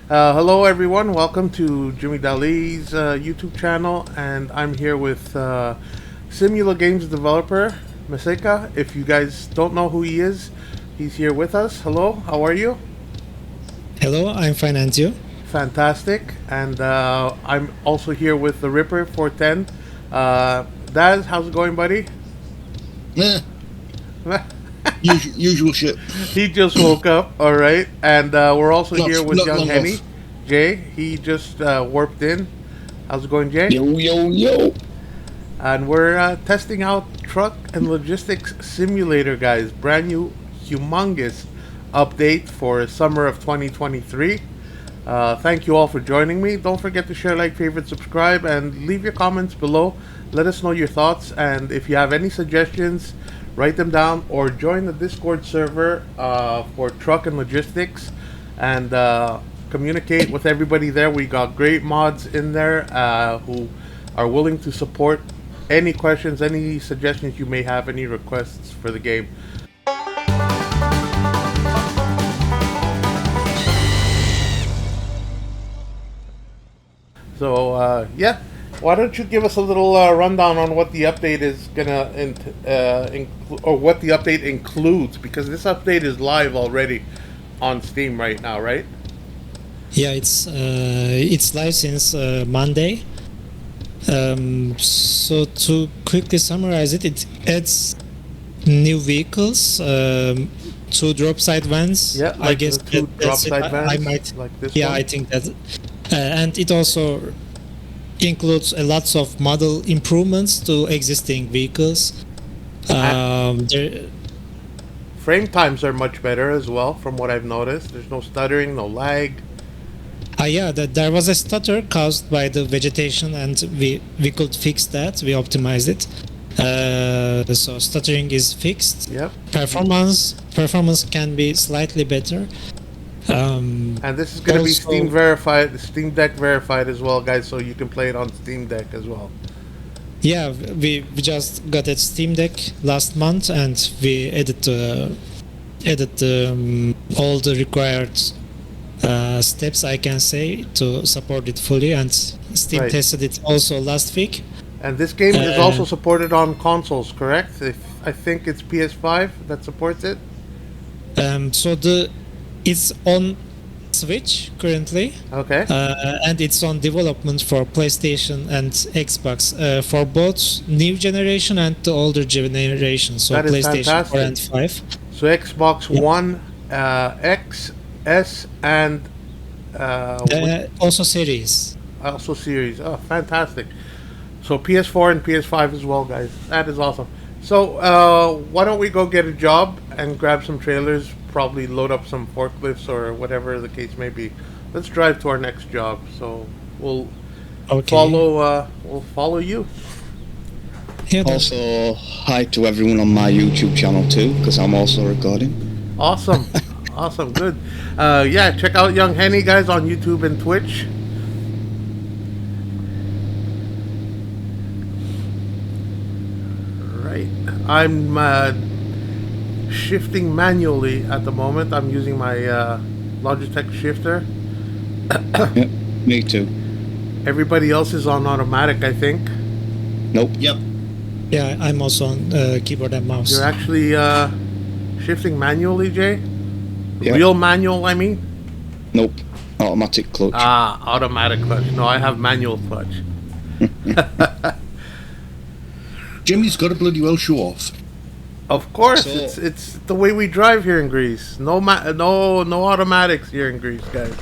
Hello, everyone. Welcome to Jimmy Dali's YouTube channel, and I'm here with Simula Games developer Maseka. If you guys don't know who he is, he's here with us. Hello, how are you? Hello, I'm fine, and you? Fantastic. And I'm also here with the Ripper 410. Daz, how's it going, buddy? Yeah, usual shit. He just woke up, all right. And we're also here with Not young long Henny. off. Jay, he just warped in. How's it going, Jay? Yo. And we're testing out Truck and Logistics Simulator, guys. Brand new, humongous update for summer of 2023. Thank you all for joining me. Don't forget to share, like, favorite, subscribe, and leave your comments below. Let us know your thoughts, and if you have any suggestions, write them down or join the Discord server for Truck and Logistics, and communicate with everybody there. We got great mods in there who are willing to support any questions, any suggestions you may have, any requests for the game. So yeah, why don't you give us a little rundown on what the update is gonna or what the update includes, because this update is live already on Steam right now, right? Yeah, it's live since Monday. So to quickly summarize it, it adds new vehicles, two drop side vans. Yeah, like I guess the two that's it. drop side vans, I might. like this Yeah, one. I think that, and it also includes a lots of model improvements to existing vehicles. There, Frame times are much better as well, from what I've noticed. There's no stuttering, no lag. yeah, there was a stutter caused by the vegetation, and we could fix that. We optimized it. So stuttering is fixed. Yep. Performance can be slightly better. And this is going to be Also- Steam verified, Steam Deck verified as well, guys, so you can play it on Steam Deck as well. Yeah, we just got a Steam Deck last month, and we added all the required steps, I can say, to support it fully, and Steam Right. tested it also last week. And this game is Uh, also supported on consoles, correct? I think it's PS5 that supports it. So it's on Switch currently, Okay. and it's on development for PlayStation and Xbox, for both new generation and the older generation. So That is PlayStation 4 and fantastic. 5. So Xbox Yeah. One, X, S, and Also series. also Series. Oh, fantastic. So PS4 and PS5 as well, guys. That is awesome. So why don't we go get a job and grab some trailers, probably load up some forklifts or whatever the case may be. Let's drive to our next job. So we'll Okay. we'll follow you. Yeah, Also, hi to everyone on my YouTube channel too, because I'm also recording. Awesome. Awesome. Good. Yeah, check out Young Henny, guys, on YouTube and Twitch. Right. I'm shifting manually at the moment. I'm using my Logitech shifter. Yep, me too. Everybody else is on automatic, I think. Nope. Yep. yeah, I'm also on keyboard and mouse. You're actually shifting manually, Jay? Yep. Real manual, I mean? Nope. Automatic clutch. Ah, automatic clutch. No, I have manual clutch. Jimmy's got to bloody well show off. Of course, So- it's the way we drive here in Greece. No automatics here in Greece, guys.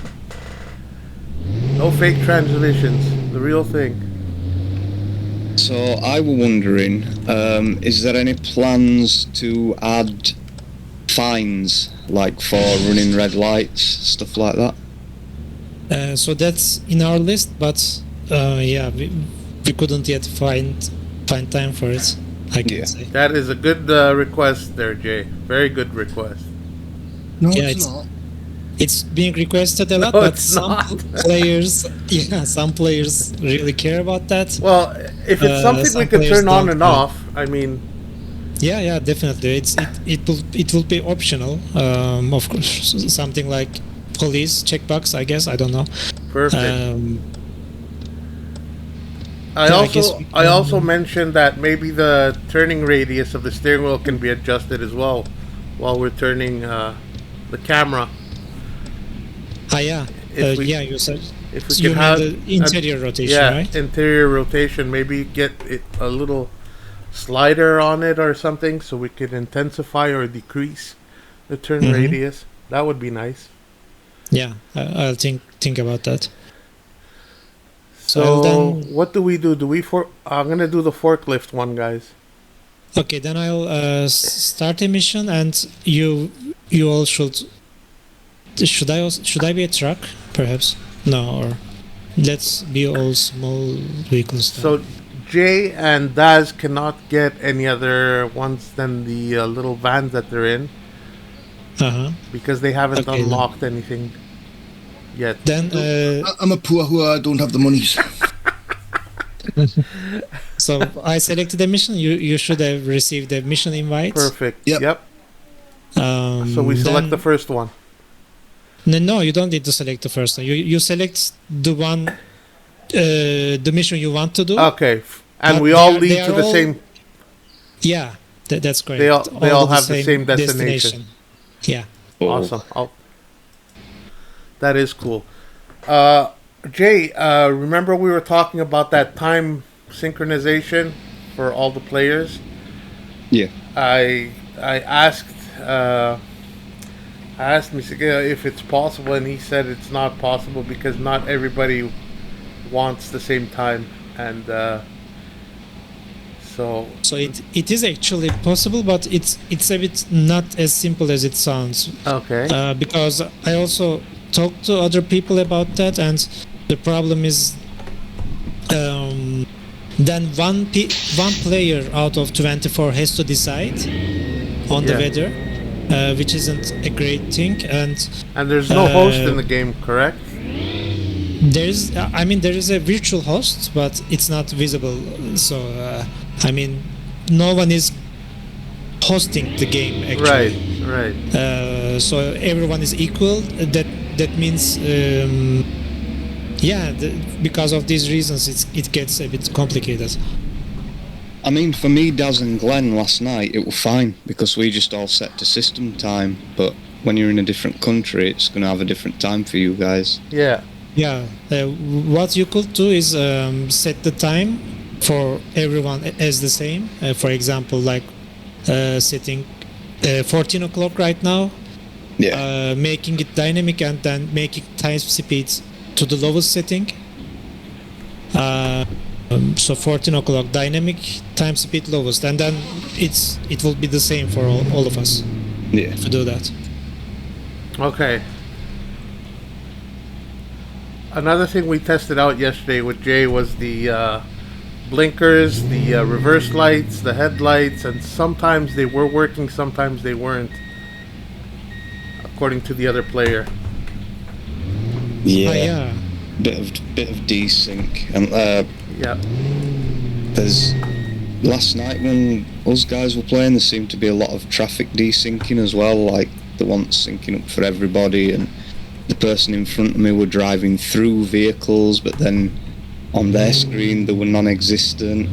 No fake transmissions. The real thing. So I were wondering, is there any plans to add fines, like for running red lights, stuff like that? So that's in our list, but yeah, we couldn't yet find time for it, I can Yeah. say. That is a good request there, Jay. Very good request. No, Yeah, it's it's- not. It's being requested a lot, No, but it's some not. players, yeah, some players really care about that. Well, if it's something we some can players turn on don't, and off, I mean, Yeah, definitely. It will be optional. Of course, something like police checkbox, I guess. I don't know. Perfect. I guess we I also can- mentioned that maybe the turning radius of the steering wheel can be adjusted as well while we're turning the camera. Yeah. If we- Yeah, you said If we you can mean have the interior rotation, yeah, right? interior rotation, maybe get it a little slider on it or something so we could intensify or decrease the turn Mhm. radius. That would be nice. Yeah, I'll think about that. So Well, then- what do we do? I'm gonna do the forklift one, guys. Okay, then I'll start a mission, and you all should. Should I be a truck, perhaps? No, or let's be all small vehicles. Then. So Jay and Daz cannot get any other ones than the little vans that they're in because they haven't Okay, unlocked anything yet. Then I'm a poor who I don't have the monies. so I selected a mission. You should have received a mission invite. Perfect. Yep. Yep. So we select then- the first one. No, you don't need to select the first one. You select the one, the mission you want to do. Okay. And But we all they lead are to the all- same. Yeah, that's great. They all to have the same destination. Yeah. Awesome. That is cool. Jay, remember we were talking about that time synchronization for all the players? Yeah. I asked Mr. if it's possible, and he said it's not possible because not everybody wants the same time, and so So it is actually possible, but it's a bit not as simple as it sounds. okay. Because I also talked to other people about that, and the problem is then one player out of 24 has to decide on the Yeah. weather, which isn't a great thing. And And there's no host in the game, correct? there is a virtual host, but it's not visible. So no one is hosting the game actually. Right. So everyone is equal. That means, because of these reasons, it gets a bit complicated. I mean, for me, Daz and Glenn last night, it was fine because we just all set to system time. But when you're in a different country, it's going to have a different time for you guys. Yeah. Yeah, what you could do is set the time for everyone as the same. For example, like setting 14 o'clock right now, Yeah. making it dynamic, and then making time speed to the lowest setting. So 14 o'clock dynamic, time speed lowest, and then it will be the same for all of us Yeah. to do that. Okay. Another thing we tested out yesterday with Jay was the blinkers, the reverse lights, the headlights, and sometimes they were working, sometimes they weren't, according to the other player. Yeah. Yeah. Bit of desync. And Yeah. there's last night when us guys were playing, there seemed to be a lot of traffic desyncing as well, like the ones syncing up for everybody, and the person in front of me were driving through vehicles, but then on their screen they were non-existent.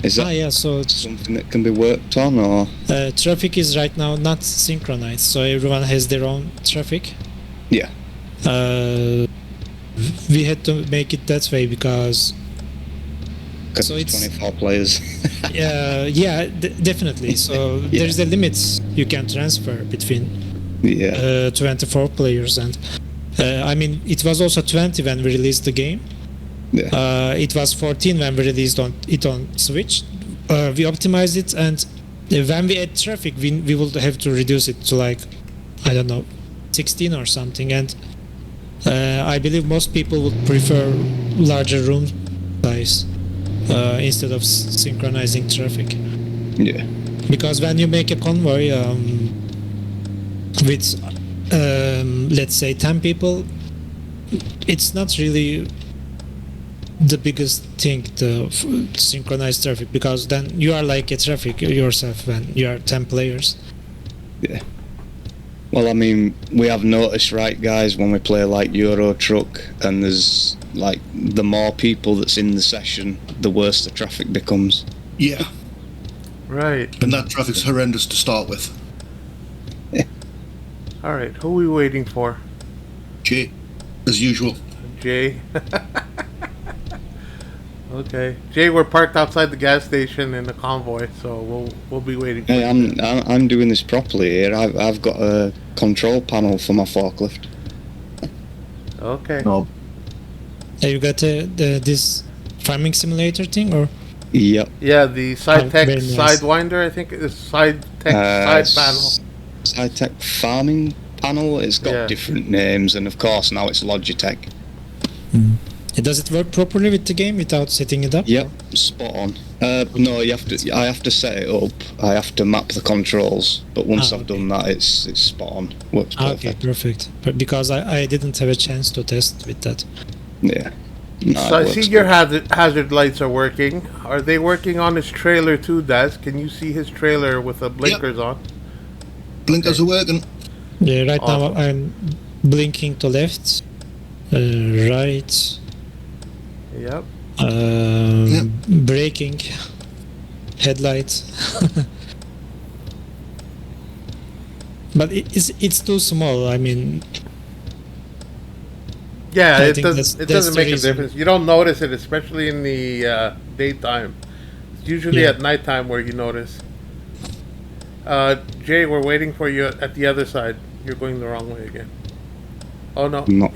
Is that So something that can be worked on, or? traffic is right now not synchronized, so everyone has their own traffic. Yeah. We had to make it that way because Because So it's it's- 24 players. definitely. So there's a limit you can transfer between Yeah. 24 players, and it was also 20 when we released the game. Yeah. It was 14 when we released on Switch. We optimized it, and when we add traffic, we will have to reduce it to, like, I don't know, 16 or something. And I believe most people would prefer larger room size instead of synchronizing traffic. Yeah. Because when you make a convoy with, let's say, 10 people, it's not really the biggest thing to synchronize traffic, because then you are like a traffic yourself when you are 10 players. Yeah. Well, I mean, we have noticed, right, guys, when we play like Euro Truck, and there's like the more people that's in the session, the worse the traffic becomes. Yeah, Right. and that traffic's horrendous to start with. All right. Who are we waiting for? Jay, as usual. Jay. Okay, Jay. We're parked outside the gas station in the convoy, so we'll be waiting. For Hey, you. I'm doing this properly here. I've got a control panel for my forklift. Okay. No, Have you got this farming simulator thing, or? Yep. Yeah, the side tech very nice. sidewinder. I think it's side tech side panel. Sci-Tech farming panel. It's got Yeah. different names, and of course now it's Logitech. Does it work properly with the game without setting it up? Yep, spot on. No, you have to. I have to set it up. I have to map the controls. But once I've done that, it's spot on. Works Okay, perfect. perfect. But because I didn't have a chance to test with that. Yeah. No, So it I works see your good. hazard lights are working. Are they working on his trailer too, Daz? Can you see his trailer with the blinkers on? blinkers are working. Yeah, right Awesome. now I'm blinking to left, right, Yep. braking, headlight. But it's too small. I mean, Yeah, I it think doesn't. It that's doesn't the make a reason. difference. You don't notice it, especially in the daytime. It's usually Yeah. at nighttime where you notice. Jay, we're waiting for you at the other side. You're going the wrong way again. Oh no. I'm not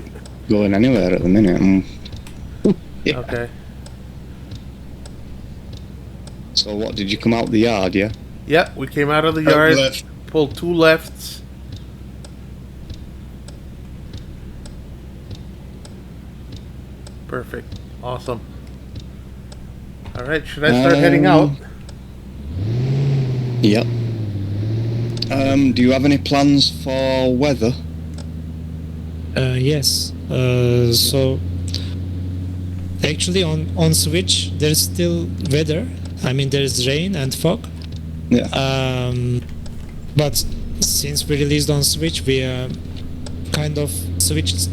going anywhere at the minute. Yeah. Okay. So what? Did you come out the yard? Yeah. Yeah, we came out of the Out yard, left. pulled two lefts. Perfect. Awesome. All right, should I start heading out? Yep. Do you have any plans for weather? yes. So actually on Switch there's still weather. I mean there's rain and fog. Yeah. But since we released on Switch, we kind of switched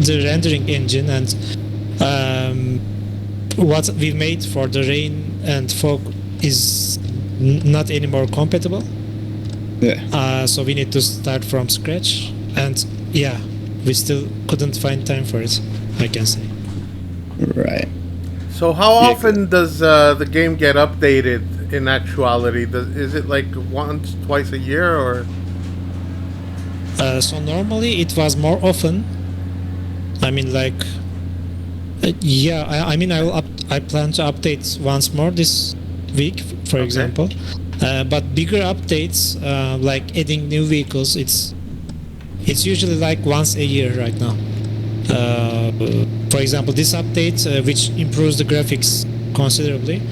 the rendering engine, and what we made for the rain and fog is not anymore compatible. Yeah. So we need to start from scratch, and yeah, we still couldn't find time for it, I can say. Right. So how Yeah, often does the game get updated in actuality? Is it like once, twice a year, or? So normally it was more often. I mean, like, yeah. I mean, I plan to update once more this week, for Okay. example. But bigger updates, like adding new vehicles, it's usually like once a year right now. For example, this update, which improves the graphics considerably,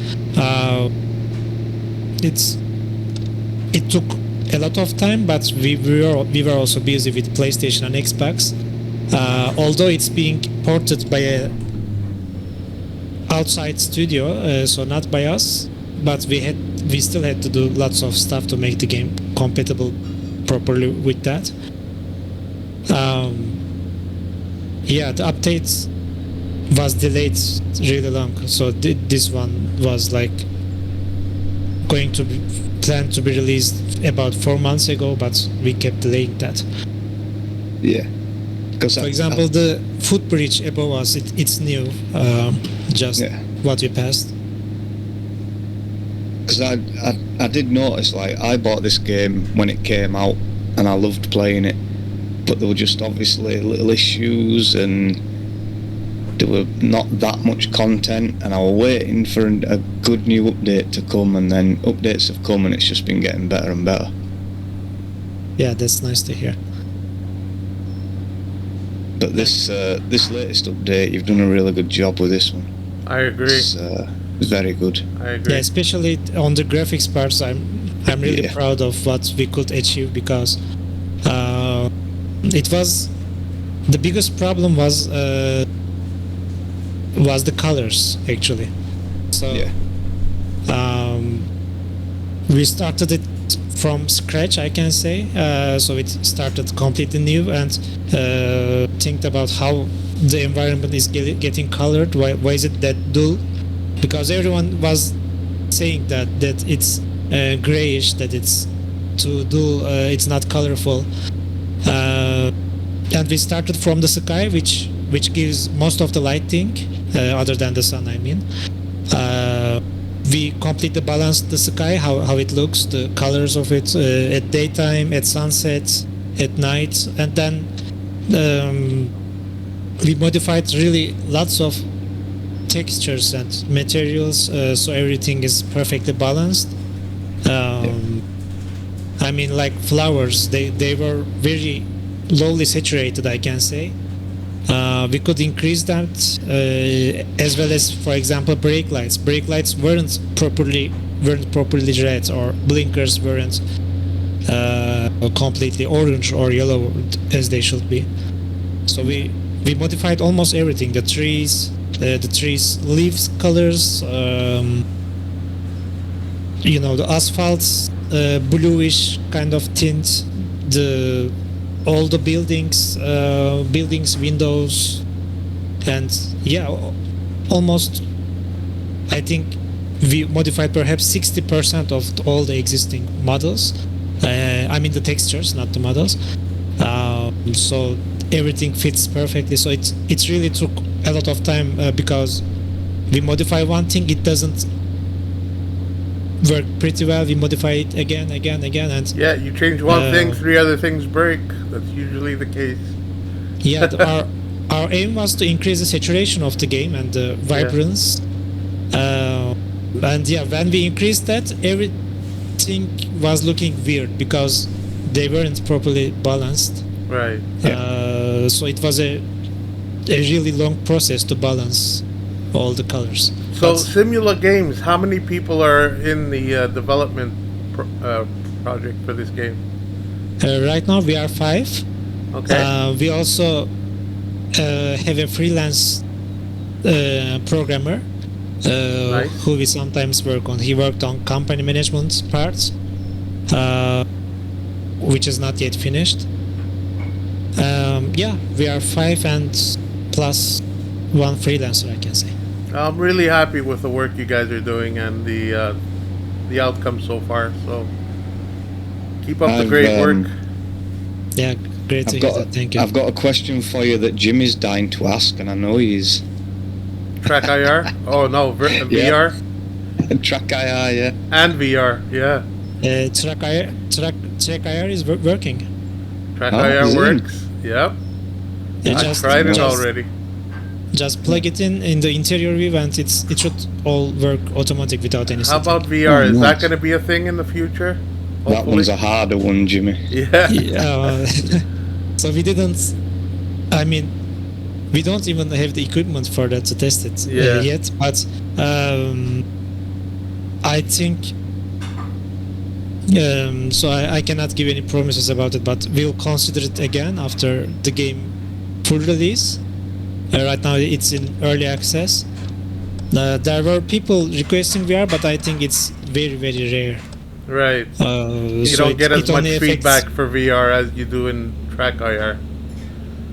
it took a lot of time, but we were also busy with PlayStation and Xbox. Although it's being ported by a outside studio, so not by us, but we still had to do lots of stuff to make the game compatible properly with that. Yeah, the updates was delayed really long, so this one was like going to be planned to be released about 4 months ago, but we kept delaying that. Yeah. Because For example, the footbridge above us, it's new, just Yeah. what we passed. Because I did notice, like, I bought this game when it came out, and I loved playing it, but there were just obviously little issues, and there were not that much content, and I was waiting for a good new update to come, and then updates have come, and it's just been getting better and better. Yeah, that's nice to hear. But this latest update, you've done a really good job with this one. I agree. It's very good. I agree. Yeah, especially on the graphics parts, I'm really Yeah. proud of what we could achieve, because it was the biggest problem was the colors actually. So Yeah. we started it from scratch, I can say. So it started completely new and think about how the environment is getting colored. Why is it that dull? Because everyone was saying that it's grayish, that it's too dull, it's not colorful. And we started from the sky, which gives most of the lighting, other than the sun, I mean. We completely balanced the sky, how it looks, the colors of it at daytime, at sunset, at night, and then we modified really lots of textures and materials, so everything is perfectly balanced. I mean, like flowers, they were very lowly saturated, I can say. We could increase that, as well as, for example, brake lights. Brake lights weren't properly red, or blinkers weren't completely orange or yellow as they should be. So we modified almost everything: the trees leaves colors, the asphalt's bluish kind of tint, all the buildings, windows, and almost, I think we modified perhaps 60% of all the existing models. I mean the textures, not the models. So everything fits perfectly. So it really took a lot of time, because we modify one thing, it doesn't work pretty well. We modify it again, and Yeah, you change one thing, 3 other things break. That's usually the case. Yeah, our aim was to increase the saturation of the game and the vibrance. And when we increased that, everything was looking weird because they weren't properly balanced. Right. So it was a really long process to balance all the colors. So Simula Games, how many people are in the development project for this game? Right now we are 5. Okay. We also have a freelance programmer Nice. who we sometimes work on. He worked on company management parts, which is not yet finished. We are 5 and plus 1 freelancer, I can say. I'm really happy with the work you guys are doing and the outcome so far. So keep up the great work. Yeah, great to hear that. Thank you. I've got a question for you that Jimmy's dying to ask, and I know he's Track IR? Oh no, VR Track IR, yeah. and VR. Yeah, Track IR is working. Track Oh, IR is it? works. Yep, You I tried it already. Just plug it in the interior view, and it should all work automatic without any How setting. about VR? Oh, Is that nice. going to be a thing in the future? That Hopefully. one's a harder one, Jimmy. Yeah. So we didn't. I mean, we don't even have the equipment for that to test it yet. But I think. So I cannot give any promises about it, but we'll consider it again after the game full release. Right now it's in early access. There were people requesting VR, but I think it's very, very rare. Right. You So don't get as it much only affects- feedback for VR as you do in Track IR.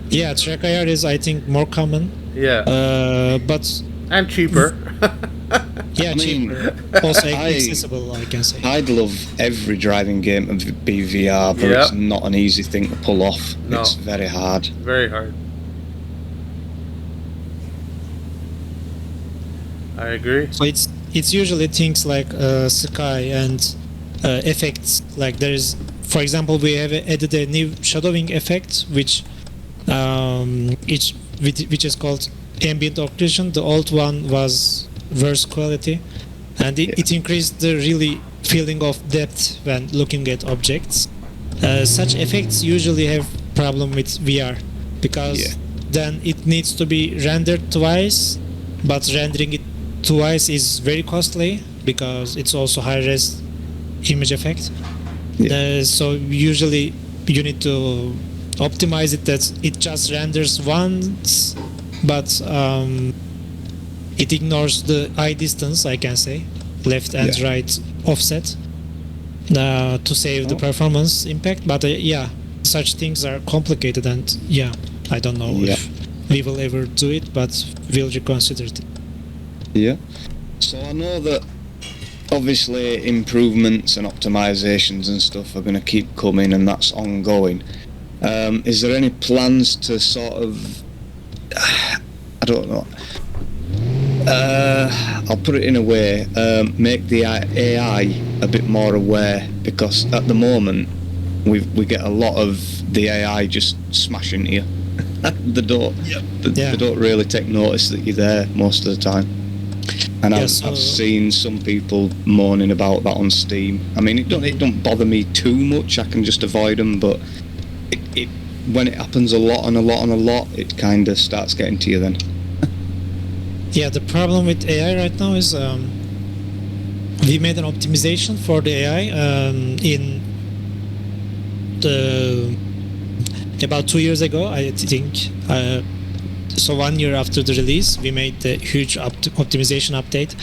Yeah, Track IR is, I think, more common. Yeah. But And cheaper. yeah, I mean, cheaper. Also I- accessible, I can say. I'd love every driving game to be VR, but Yep. it's not an easy thing to pull off. No. It's very hard. Very hard. I agree. So it's usually things like sky and effects. Like there is, for example, we have added a new shadowing effect, which is called ambient occlusion. The old one was worse quality, and it increased the really feeling of depth when looking at objects. Such effects usually have problem with VR because then it needs to be rendered twice, but rendering it twice is very costly because it's also high-res image effect. So usually you need to optimize it that it just renders once, but it ignores the eye distance, I can say, left and right offset. to save the performance impact. But yeah, such things are complicated, and yeah, I don't know if we will ever do it, but we'll reconsider it. Yeah. So I know that obviously improvements and optimizations and stuff are going to keep coming, and that's ongoing. Is there any plans to sort of, I don't know, I'll put it in a way, make the AI a bit more aware, because at the moment we get a lot of the AI just smashing you. They don't really take notice that you're there most of the time. And I've seen some people moaning about that on Steam. I mean, it don't bother me too much. I can just avoid them, but it when it happens a lot and a lot and a lot, it kind of starts getting to you then. Yeah, the problem with AI right now is we made an optimization for the AI in about 2 years ago, I think. So 1 year after the release, we made the huge optimization update.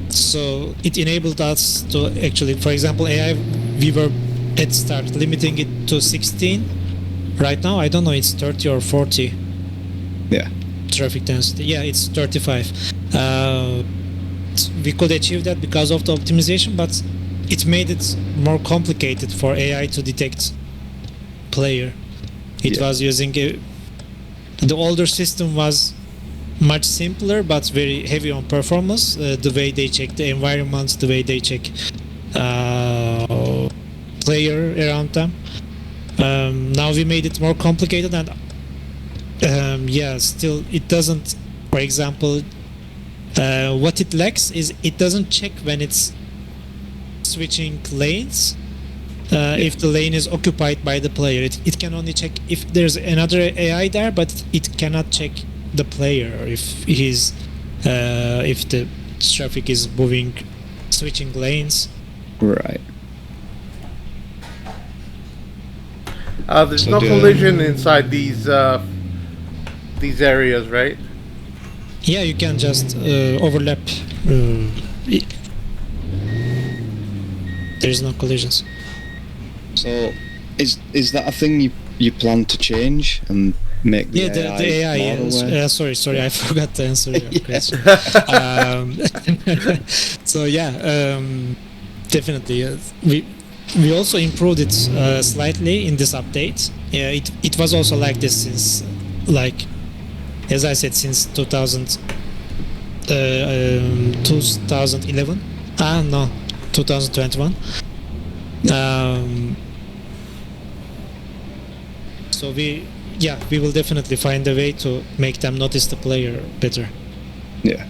So it enabled us to actually, for example, AI, we were at start limiting it to 16. Right now, I don't know, it's 30 or 40. Yeah. Traffic density. Yeah, it's 35. We could achieve that because of the optimization, but it made it more complicated for AI to detect player. It was using the older system was much simpler but very heavy on performance. The way they check the environment, the way they check player around them. Now we made it more complicated, and still it doesn't. For example, what it lacks is it doesn't check when it's switching lanes. If the lane is occupied by the player, it can only check if there's another AI there, but it cannot check the player if the traffic is moving, switching lanes. Right. There's no collision inside these areas, right? Yeah, you can just overlap. There's no collisions. So, is that a thing you plan to change and make the AI? The AI. Sorry, I forgot to answer your question. So definitely, we also improved it slightly in this update. Yeah, it was also like this since, like, as I said, since 2011. 2021. So we will definitely find a way to make them notice the player better. Yeah.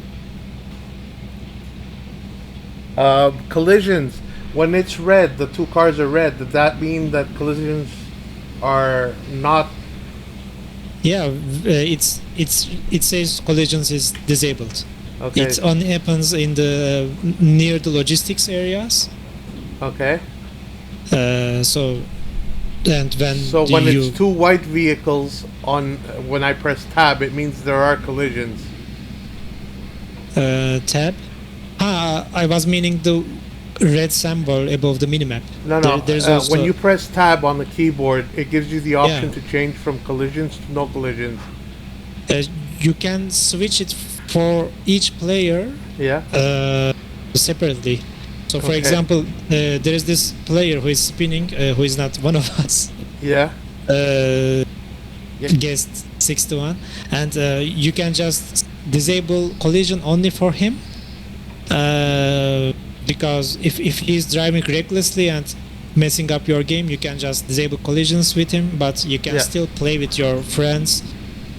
Collisions. When it's red, the two cars are red. Does that mean that collisions are not? Yeah, it says collisions is disabled. Okay. It only happens in the near the logistics areas. Okay. So when it's two white vehicles when I press tab, it means there are collisions. Tab? I was meaning the red symbol above the minimap. No. There's also, when you press tab on the keyboard, it gives you the option to change from collisions to no collisions. You can switch it for each player. Yeah. Separately. So, for example, there is this player who is spinning, who is not one of us. Yeah. Guest 61, and you can just disable collision only for him. Because if he's driving recklessly and messing up your game, you can just disable collisions with him, but you can still play with your friends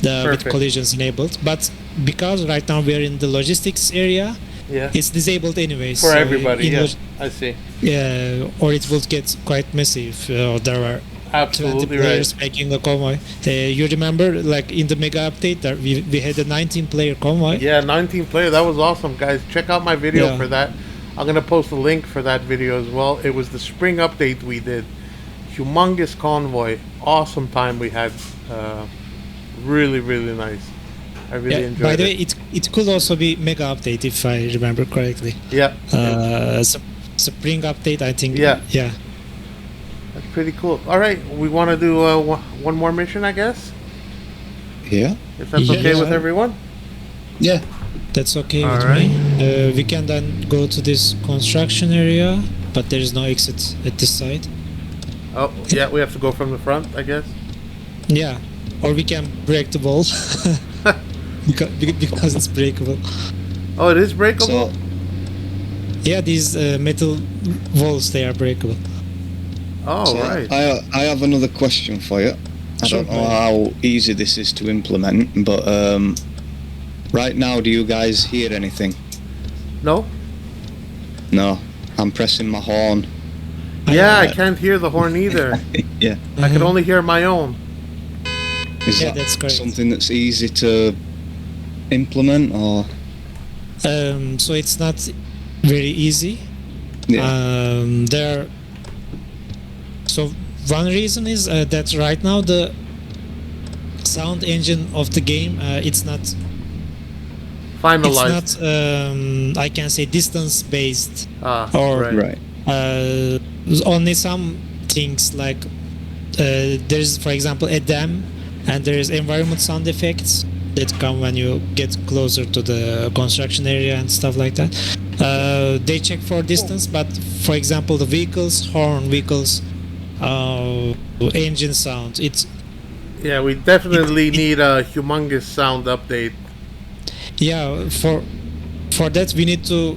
with collisions enabled. But because right now we're in the logistics area, it's disabled anyways. For everybody, I see. Yeah, or it would get quite messy if there are 20 players making a convoy. You remember, like in the mega update, that we had a 19-player convoy? Yeah, 19-player. That was awesome, guys. Check out my video for that. I'm going to post a link for that video as well. It was the spring update we did. Humongous convoy. Awesome time we had. Really, really nice. I really enjoyed it. By the way, it could also be mega update if I remember correctly. Yeah. spring update, I think. Yeah. Yeah. That's pretty cool. All right, we want to do one more mission, I guess, Yeah. if that's Yeah. okay with everyone. Yeah. That's okay with Alright. me. We can then go to this construction area, but there is no exit at this side. Oh, yeah, we have to go from the front, I guess. Yeah, or we can break the wall because it's breakable. Oh, it is breakable. So, Yeah, these metal walls, they are breakable. Oh, so right. I have another question for you. I Sure. don't know how easy this is to implement, but right now, do you guys hear anything? No. No. I'm pressing my horn. Yeah, I can't hear the horn either. Yeah. I can only hear my own. Is Yeah, that that's correct. something that's easy to implement, or? So it's not very easy. Yeah. So one reason is that right now the sound engine of the game it's not Finalized. I can say distance based Ah, or right. Right. only some things like there's for example a dam and there is environment sound effects that come when you get closer to the construction area and stuff like that. They check for distance, but for example the vehicles engine sound, it's Yeah, we definitely need a humongous sound update. yeah, for that we need to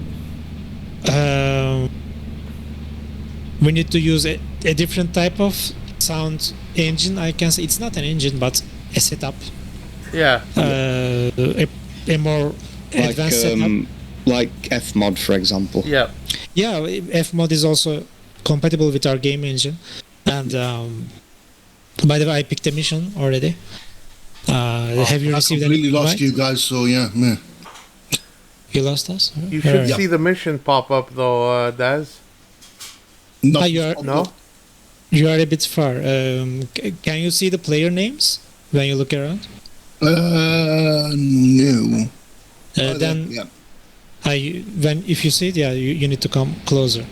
use a different type of sound engine. I can say it's not an engine but a setup, Yeah. a more Like advanced setup. like Fmod, for example. Yeah. Yeah, Fmod is also compatible with our game engine. And by the way, I picked a mission already. Have you I received completely any lost invite? you guys, so yeah. Meh. You lost us? You should Alright. see the mission pop up though, Daz. Not you are- No? You are a bit far. Can you see the player names when you look around? No. Oh, Then yeah. if you see it, yeah, you need to come closer.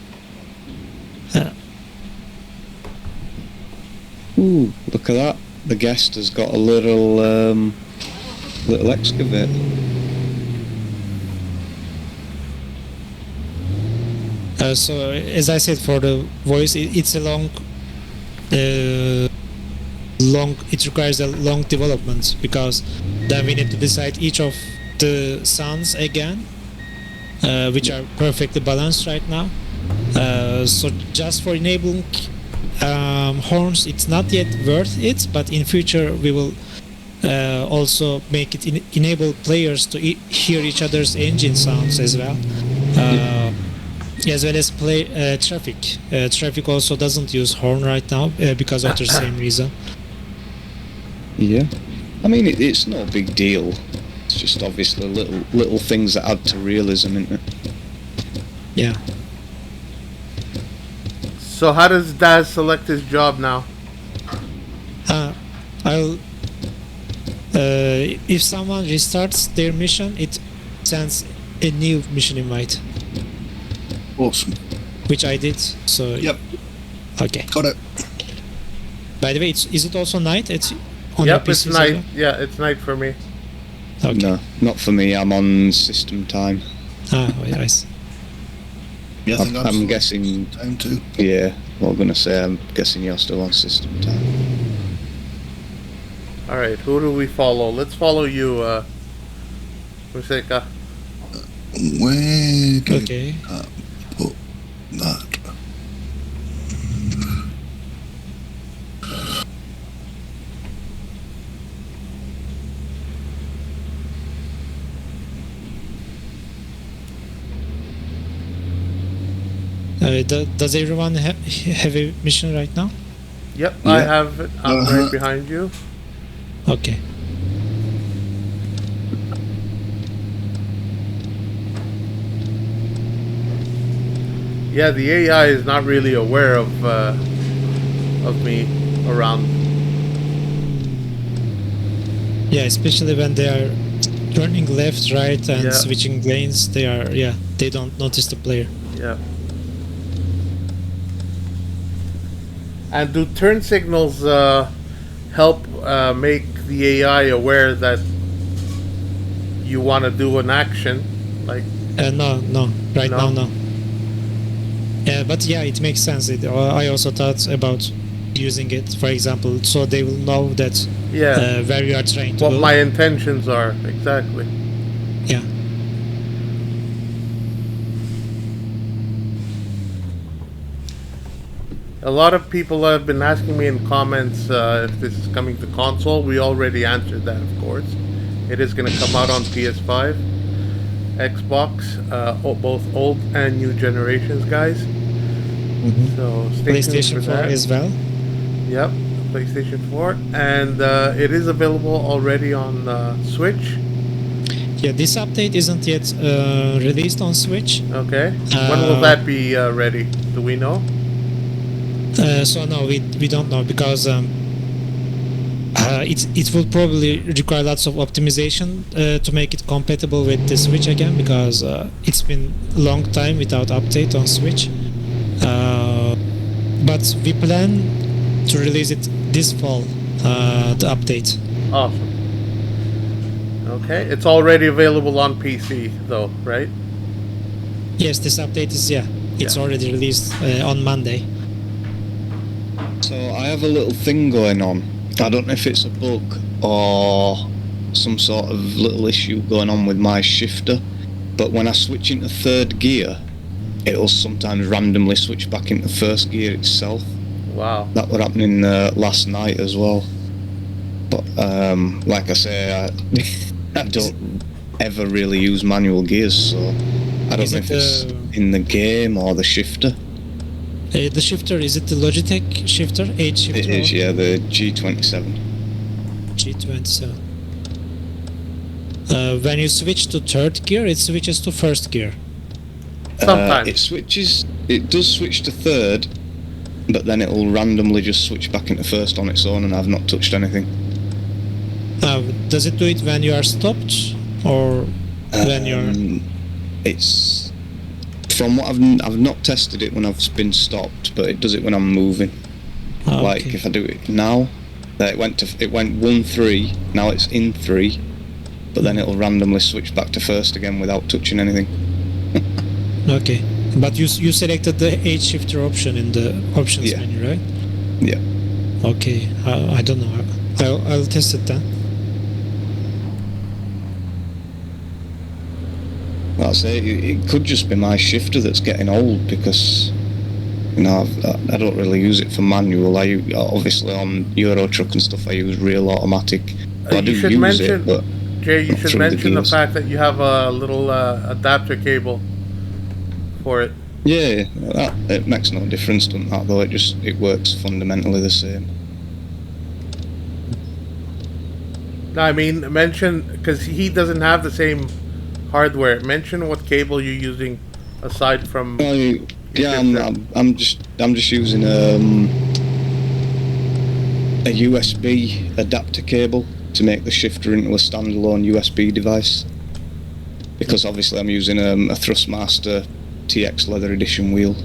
Ooh, look at that. The guest has got a little excavator. So as I said, for the voice, it's a long. It requires a long development because then we need to decide each of the sounds again, which are perfectly balanced right now. So just for enabling horns, it's not yet worth it, but in future we will also make it enable players to hear each other's engine sounds as well. As well as play traffic. Traffic also doesn't use horn right now because of the same reason. Yeah. I mean, it's no big deal. It's just obviously little things that add to realism, isn't it? Yeah. So how does Daz select his job now? I'll. If someone restarts their mission, it sends a new mission invite, Awesome. which I did. So Yep. okay. Got it. By the way, is it also night? It's on Yep, your it's PC as night. well? Yeah, it's night for me. Okay. No, not for me. I'm on system time. Oh, yes. Yeah, I think I'm guessing. time too. Yeah, well, I'm gonna say I'm guessing you're still on system time. All right, who do we follow? Let's follow you, Museka. Where did Okay. I put that? Does everyone have a mission right now? Yep, I Yeah. have it. I'm Uh-huh. right behind you. Okay. Yeah, the AI is not really aware of me around. Yeah, especially when they are turning left, right, and Yeah. switching lanes. They don't notice the player. Yeah. And do turn signals help make the AI aware that you want to do an action? Like No, right No? now, no. But yeah, it makes sense. I also thought about using it, for example, so they will know that yeah, where you are trying to what go. my intentions are exactly. Yeah. A lot of people have been asking me in comments if this is coming to console. We already answered that, of course. It is going to come out on PS5, Xbox, both old and new generations, guys. So stay tuned for PlayStation 4 that. as well. Yep, PlayStation 4, and it is available already on Switch. Yeah, this update isn't yet released on Switch. Okay, when will that be ready? Do we know? So no, we don't know, because it will probably require lots of optimization to make it compatible with the Switch again, because it's been a long time without update on Switch. But we plan to release it this fall, the update. Awesome. Okay, it's already available on PC though, right? Yes, this update is, it's Yeah. already released on Monday. So I have a little thing going on. I don't know if it's a bug or some sort of little issue going on with my shifter, but when I switch into third gear, it'll sometimes randomly switch back into first gear itself. Wow. That was happening last night as well. But like I say, I don't ever really use manual gears, so I don't Is know it if it's in the game or the shifter. The shifter, is it the Logitech shifter? H shifter? It is, or yeah, the G27. G27. When you switch to third gear, it switches to first gear. Sometimes. It does switch to third, but then it'll randomly just switch back into first on its own, and I've not touched anything. Does it do it when you are stopped, or when you're... It's from what I've not tested it when I've been stopped, but it does it when I'm moving. Like okay. if I do it now, it went 1-3. Now it's in 3, but then it'll randomly switch back to first again without touching anything. Okay, but you selected the H shifter option in the options Yeah. menu, right? Yeah. Okay, I don't know. I'll test it then. I'll say it could just be my shifter that's getting old, because I don't really use it for manual. Obviously on Euro Truck and stuff I use real automatic. I do You should use mention, it, but Jay, you not should through the mention the gears. fact that you have a little adapter cable for it. yeah, it makes no difference, doesn't that? Though it works fundamentally the same. No, I mean, mention, because he doesn't have the same hardware. Mention what cable you're using aside from. Yeah, I'm just using a USB adapter cable to make the shifter into a standalone USB device, because obviously I'm using a Thrustmaster TX Leather Edition wheel.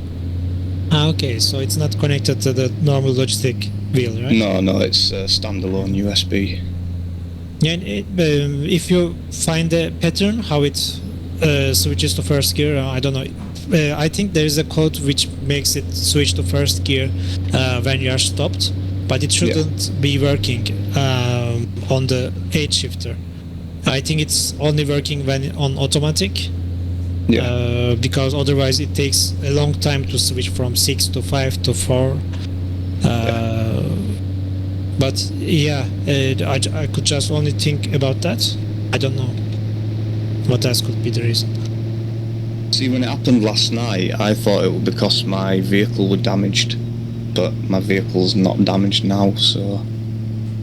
Okay, so it's not connected to the normal Logitech wheel, right? No, it's a standalone USB. Yeah, and if you find a pattern how it switches to first gear, I don't know. I think there is a code which makes it switch to first gear when you are stopped, but it shouldn't be working on the H shifter. I think it's only working when on automatic, because otherwise it takes a long time to switch from 6 to 5 to 4. But yeah, I could just only think about that. I don't know what else could be the reason. See, when it happened last night, I thought it was because my vehicle was damaged, but my vehicle's not damaged now, so...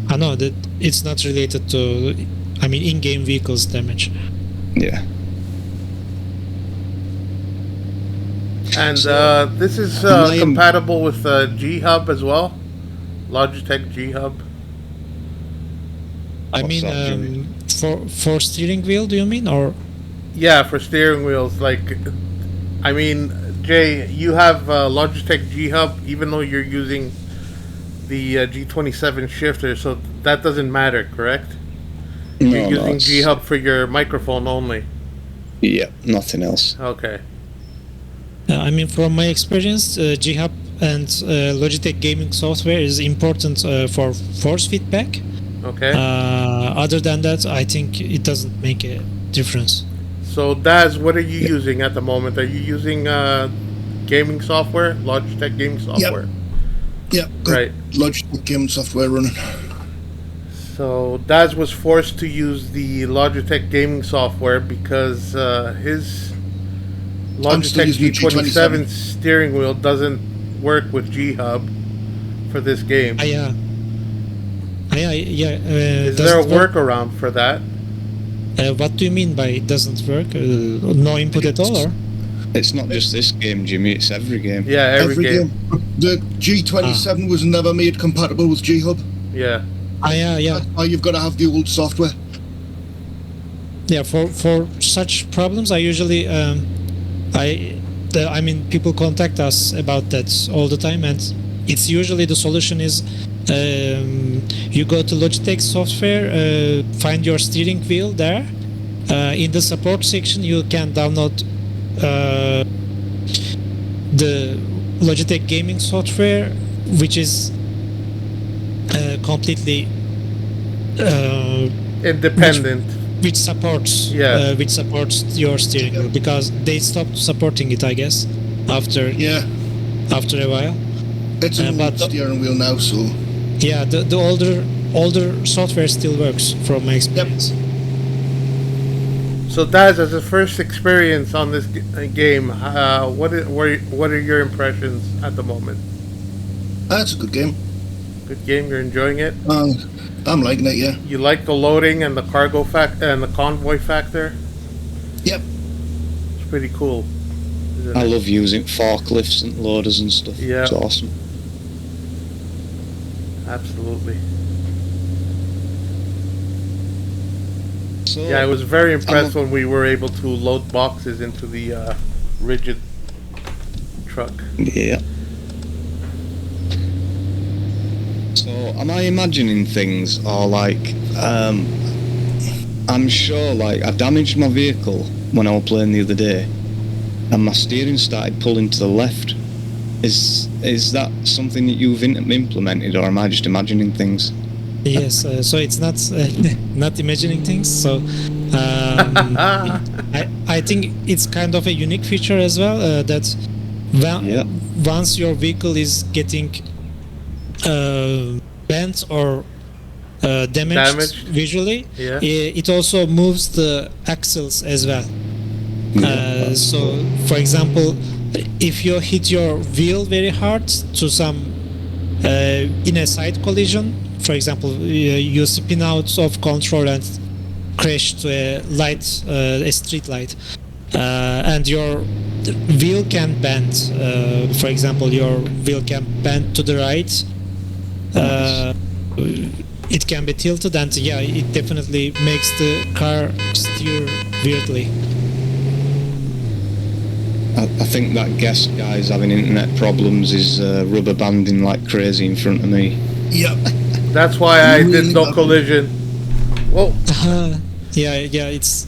I know that it's not related to, I mean, in-game vehicles damage. Yeah. And this is compatible with G-Hub as well? Logitech G-Hub? I What's mean, that, for steering wheel, do you mean, or? Yeah, for steering wheels. Like, I mean, Jay, you have Logitech G-Hub, even though you're using the G27 shifter, so that doesn't matter, correct? No, You're using it's- G Hub for your microphone only. Yeah, nothing else. Okay. I mean, from my experience, G-Hub and Logitech gaming software is important for force feedback. Okay. Other than that, I think it doesn't make a difference. So Daz, what are you using at the moment? Are you using gaming software, Logitech gaming software? Yeah, got Right. Logitech gaming software running. So Daz was forced to use the Logitech gaming software because his still Logitech using the G27 G27. steering wheel doesn't work with G Hub for this game. Yeah. Is there a workaround for that? What do you mean by it doesn't work? No input at all, or? It's not just this game, Jimmy. It's every game. Yeah, every game. The G27 was never made compatible with G-Hub. Yeah. Yeah. That's why you've got to have the old software. Yeah, for such problems, I usually I mean, people contact us about that all the time, and it's usually the solution is you go to Logitech software, find your steering wheel there. In the support section, you can download the Logitech gaming software, which is completely Independent. which supports your steering wheel, because they stopped supporting it, I guess, after Yeah, a while. it's an but- old steering wheel now, so Yeah, the older software still works from my experience. So Daz, as a first experience on this game, what are your impressions at the moment? that's a good game. Good game, you're enjoying it? I'm liking it, yeah. You like the loading and the cargo factor and the convoy factor? Yep. It's pretty cool. Isn't I it? love using forklifts and loaders and stuff. Yeah. It's awesome. Absolutely. So, Yeah, I was very impressed when we were able to load boxes into the rigid truck. yeah. So, am I imagining things, or like, I'm sure, like, I damaged my vehicle when I was playing the other day, and my steering started pulling to the left. Is that something that you've implemented, or am I just imagining things? Yes, so it's not not imagining things. So I think it's kind of a unique feature as well, that Yeah. once your vehicle is getting bent or damaged visually, Yeah. it also moves the axles as well. So, for example, if you hit your wheel very hard to some in a side collision, for example, you spin out of control and crash to a light, a street light, and your wheel can bend. For example, your wheel can bend to the right. It can be tilted, and yeah, it definitely makes the car steer weirdly. I think that guest guy's having internet problems is rubber banding like crazy in front of me. Yep. That's why I did Really no lovely. collision. Whoa. Yeah, it's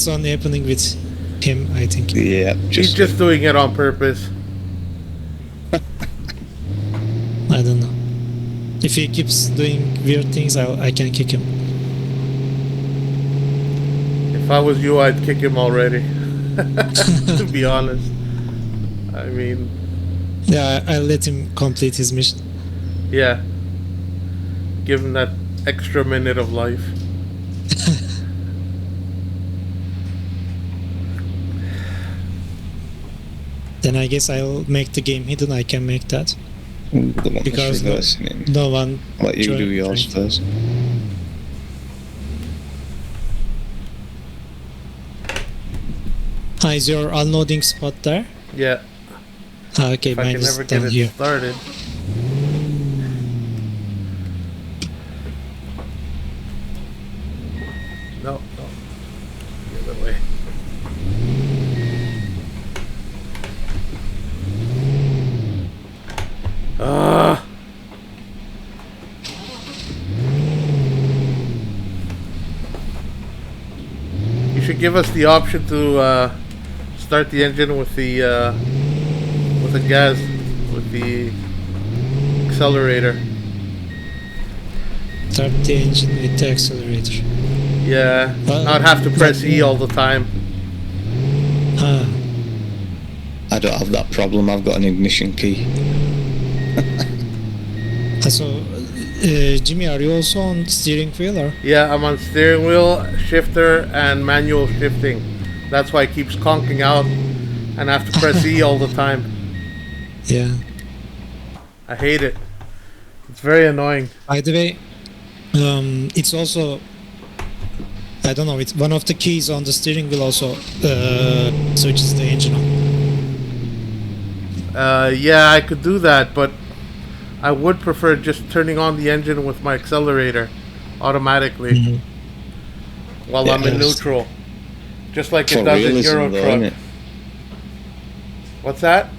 only happening with him, I think. Yeah, He's just doing it on purpose. I don't know. If he keeps doing weird things, I can kick him. If I was you, I'd kick him already. To be honest. I mean, Yeah, I'll let him complete his mission. yeah. Give him that extra minute of life. Then I guess I'll make the game hidden. I can make that. The one that's Because reversing it. No one. I'll let you try- do yours try- first. Is your unloading spot there? Yeah. Okay, If I mine can is never down get it here. started. No. The other way. Ah. should give us the option to start the engine with the gas, with the accelerator. Start the engine with the accelerator. Yeah, not have to press E all the time. I don't have that problem. I've got an ignition key. So, Jimmy, are you also on steering wheel or? Yeah, I'm on steering wheel, shifter, and manual shifting. That's why it keeps conking out, and I have to press E all the time. Yeah. I hate it. It's very annoying. By the way, it's also, I don't know, it's one of the keys on the steering wheel also switches the engine on. Yeah, I could do that, but I would prefer just turning on the engine with my accelerator automatically while I'm in neutral. Just like it does in Euro Truck. What's that?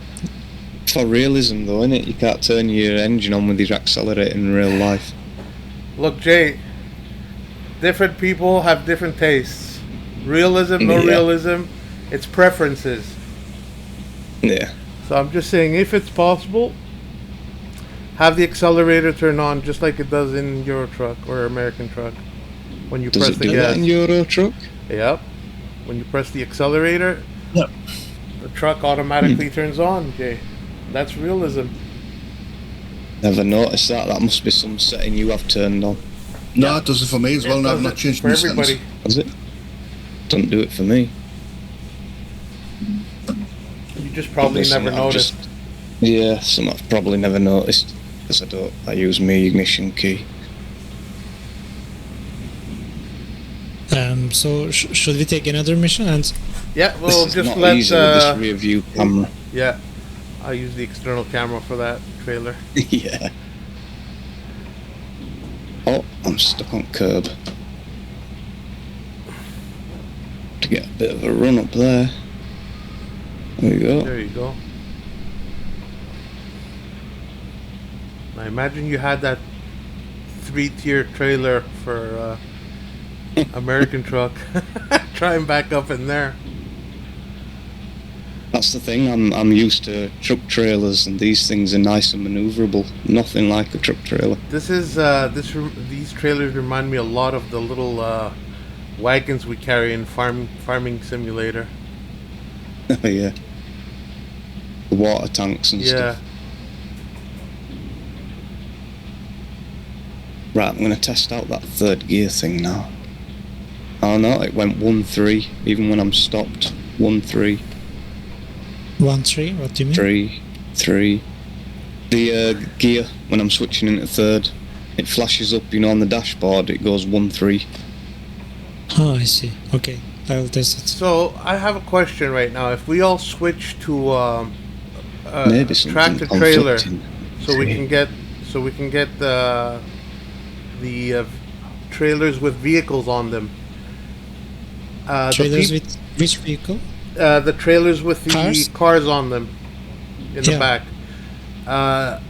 For realism though, innit? You can't turn your engine on with your accelerator in real life. Look, Jay, different people have different tastes. Realism, no realism, it's preferences. Yeah. So I'm just saying, if it's possible, have the accelerator turn on just like it does in Euro Truck or American Truck. When you press the gas. Does it do that in Euro Truck? Yep. When you press the accelerator, Yep. the truck automatically turns on, Jay. That's realism. Never noticed that. That must be some setting you have turned on. No, it does it for me as well, and I've does not it changed for my everybody. settings. Does it? Doesn't do it for me. You just probably never noticed. Yeah, some I've probably never noticed because I use my ignition key. So should we take another mission and? Yeah, we'll This is just not let. easy with this rear view camera. Yeah, I'll use the external camera for that trailer. Yeah. Oh, I'm stuck on curb. To get a bit of a run up there. There you go. There you go. I imagine you had that 3-tier trailer for American Truck. Try and back up in there. That's the thing. I'm used to truck trailers, and these things are nice and maneuverable. Nothing like a truck trailer. This is these trailers remind me a lot of the little wagons we carry in farming simulator. Oh yeah. The water tanks and Yeah. stuff. Right, I'm gonna test out that third gear thing now. Oh no, it went 1-3, even when I'm stopped. 1-3. 1-3, what do you mean? 3-3. The gear, when I'm switching into third, it flashes up, on the dashboard, it goes 1-3. Oh, I see. Okay, I will test it. So I have a question right now. If we all switch to Maybe something tractor trailer, conflicting. so we can get the trailers with vehicles on them. Trailers with which vehicle? The trailers with the Cars? on them in the back.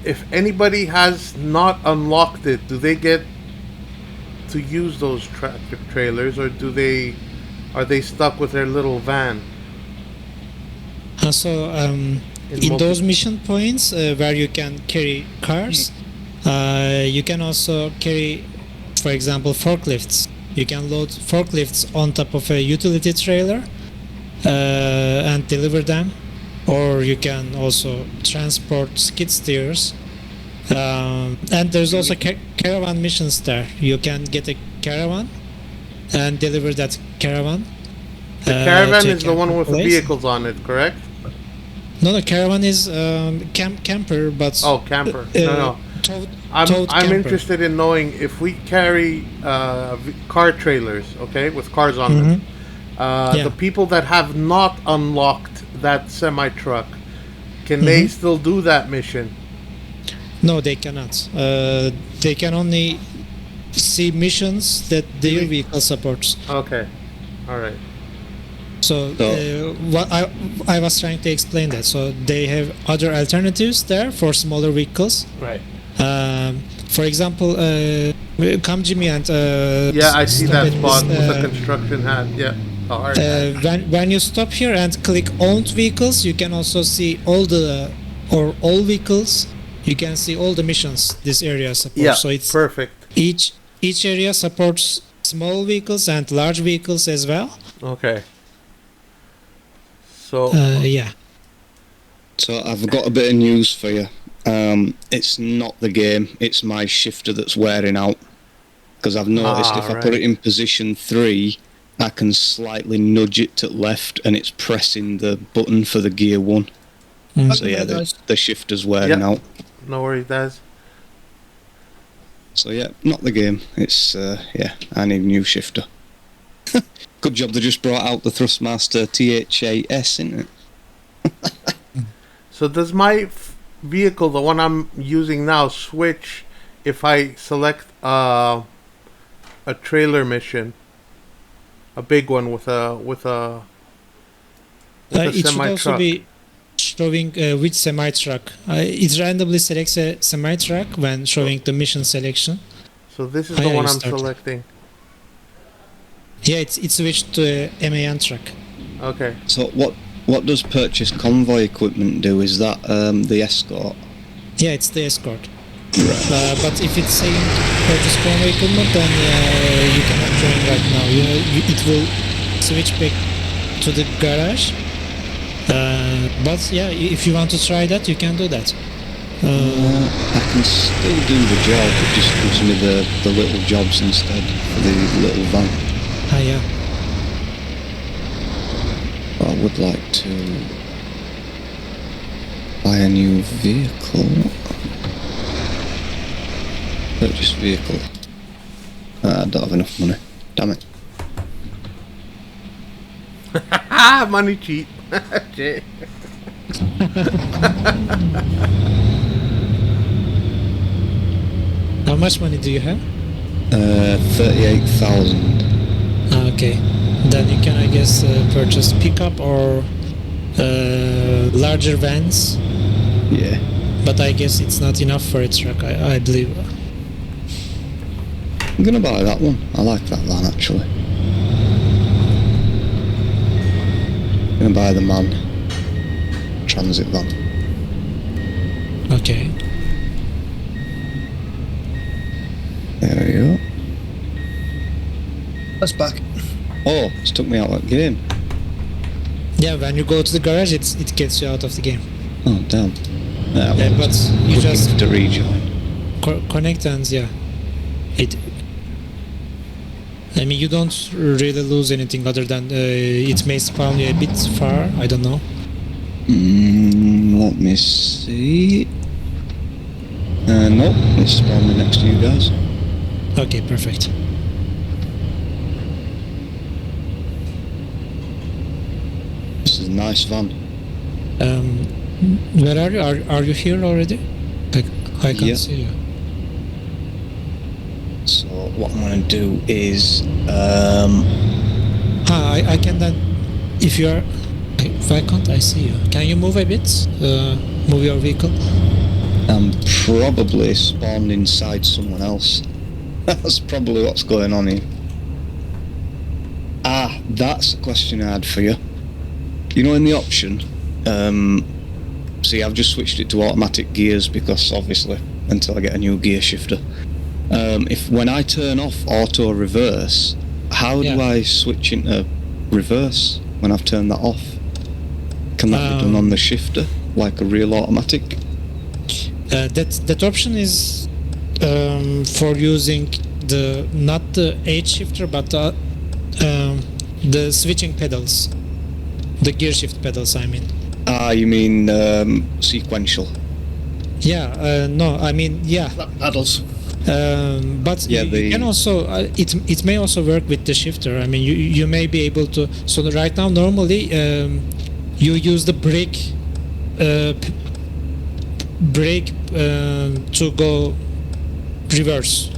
If anybody has not unlocked it, do they get to use those tractor trailers, or are they stuck with their little van? In those mission points where you can carry cars, you can also carry, for example, forklifts. You can load forklifts on top of a utility trailer and deliver them, or you can also transport skid steers. And there's also caravan missions there. You can get a caravan and deliver that caravan. The caravan to a is the one with the place. vehicles on it, correct? No, the caravan is camper, but Camper. No. I'm camper. interested in knowing if we carry car trailers, okay, with cars on them. The people that have not unlocked that semi truck, can they still do that mission? No, they cannot. They can only see missions that their vehicle supports. Okay, all right. So what I was trying to explain that. So they have other alternatives there for smaller vehicles. Right. For example, come Jimmy and I see that spot this, with the construction hat. Yeah. car. When you stop here and click owned vehicles, you can also see all vehicles. You can see all the missions this area supports. Yeah, so it's perfect. Each area supports small vehicles and large vehicles as well. Okay. So Yeah. So I've got a bit of news for you. It's not the game, it's my shifter that's wearing out. Because I've noticed if I put it in position 3, I can slightly nudge it to left and it's pressing the button for the gear 1. So yeah, the shifter's wearing out. No worries, Daz. So yeah, not the game. It's, yeah, I need a new shifter. Good job they just brought out the Thrustmaster THAS, isn't it? So does my vehicle, the one I'm using now, switch if I select a trailer mission, a big one with a It should semi also truck? be showing which semi truck. It randomly selects a semi truck when showing the mission selection. So this is Oh, the yeah, one you I'm started. selecting. Yeah, it's switched to a MAN truck. Okay. So what does purchase convoy equipment do? Is that the escort? Yeah, it's the escort. But if it's saying purchase convoy equipment, then you cannot join right now. It will switch back to the garage. But yeah, if you want to try that, you can do that. I can still do the job, it just gives me the little jobs instead, the little van. Yeah. I would like to buy a new vehicle. Purchase vehicle. I don't have enough money. Damn it. Money cheat. Shit. How much money do you have? 38,000. Okay. Then you can, I guess, purchase pickup or larger vans. Yeah. But I guess it's not enough for a truck, I believe. I'm gonna buy that one. I like that van actually. Gonna buy the MAN transit van. Okay. There we go. That's back. Oh, it's took me out of that game. Yeah, when you go to the garage, it gets you out of the game. Oh damn. Yeah, Yeah, but you looking just to rejoin. connect and yeah, it. I mean, you don't really lose anything other than it may spawn you a bit far. I don't know. Let me see. Nope, it's spawning next to you guys. Okay, perfect. This is a nice van. Where are you? Are you here already? I can't Yeah. see you. So what I'm gonna do is I can then. If you are, why can't I see you? Can you move a bit? Move your vehicle. I'm probably spawned inside someone else. That's probably what's going on here. That's a question I had for you. You know, in the option, see, I've just switched it to automatic gears because obviously until I get a new gear shifter. If when I turn off auto reverse, how do I switch into reverse when I've turned that off? Can that be done on the shifter like a real automatic? That option is for using not the H shifter but the switching pedals, the gear shift pedals. I mean. You mean sequential? Yeah. No. I mean. Yeah. Paddles. But Yeah, you can also it may also work with the shifter. I mean, you may be able to. So right now, normally you use the brake to go reverse.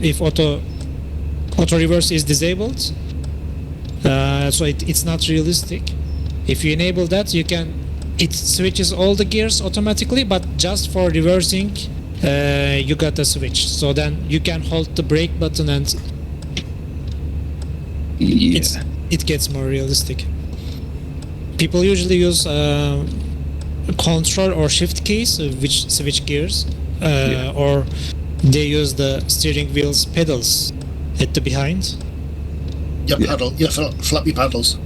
If auto reverse is disabled, so it's not realistic. If you enable that, it switches all the gears automatically, but just for reversing you got a switch, so then you can hold the brake button and Yeah. it gets more realistic. People usually use control or shift keys, which switch gears, or they use the steering wheel's pedals at the behind. Your paddle, your flappy paddles.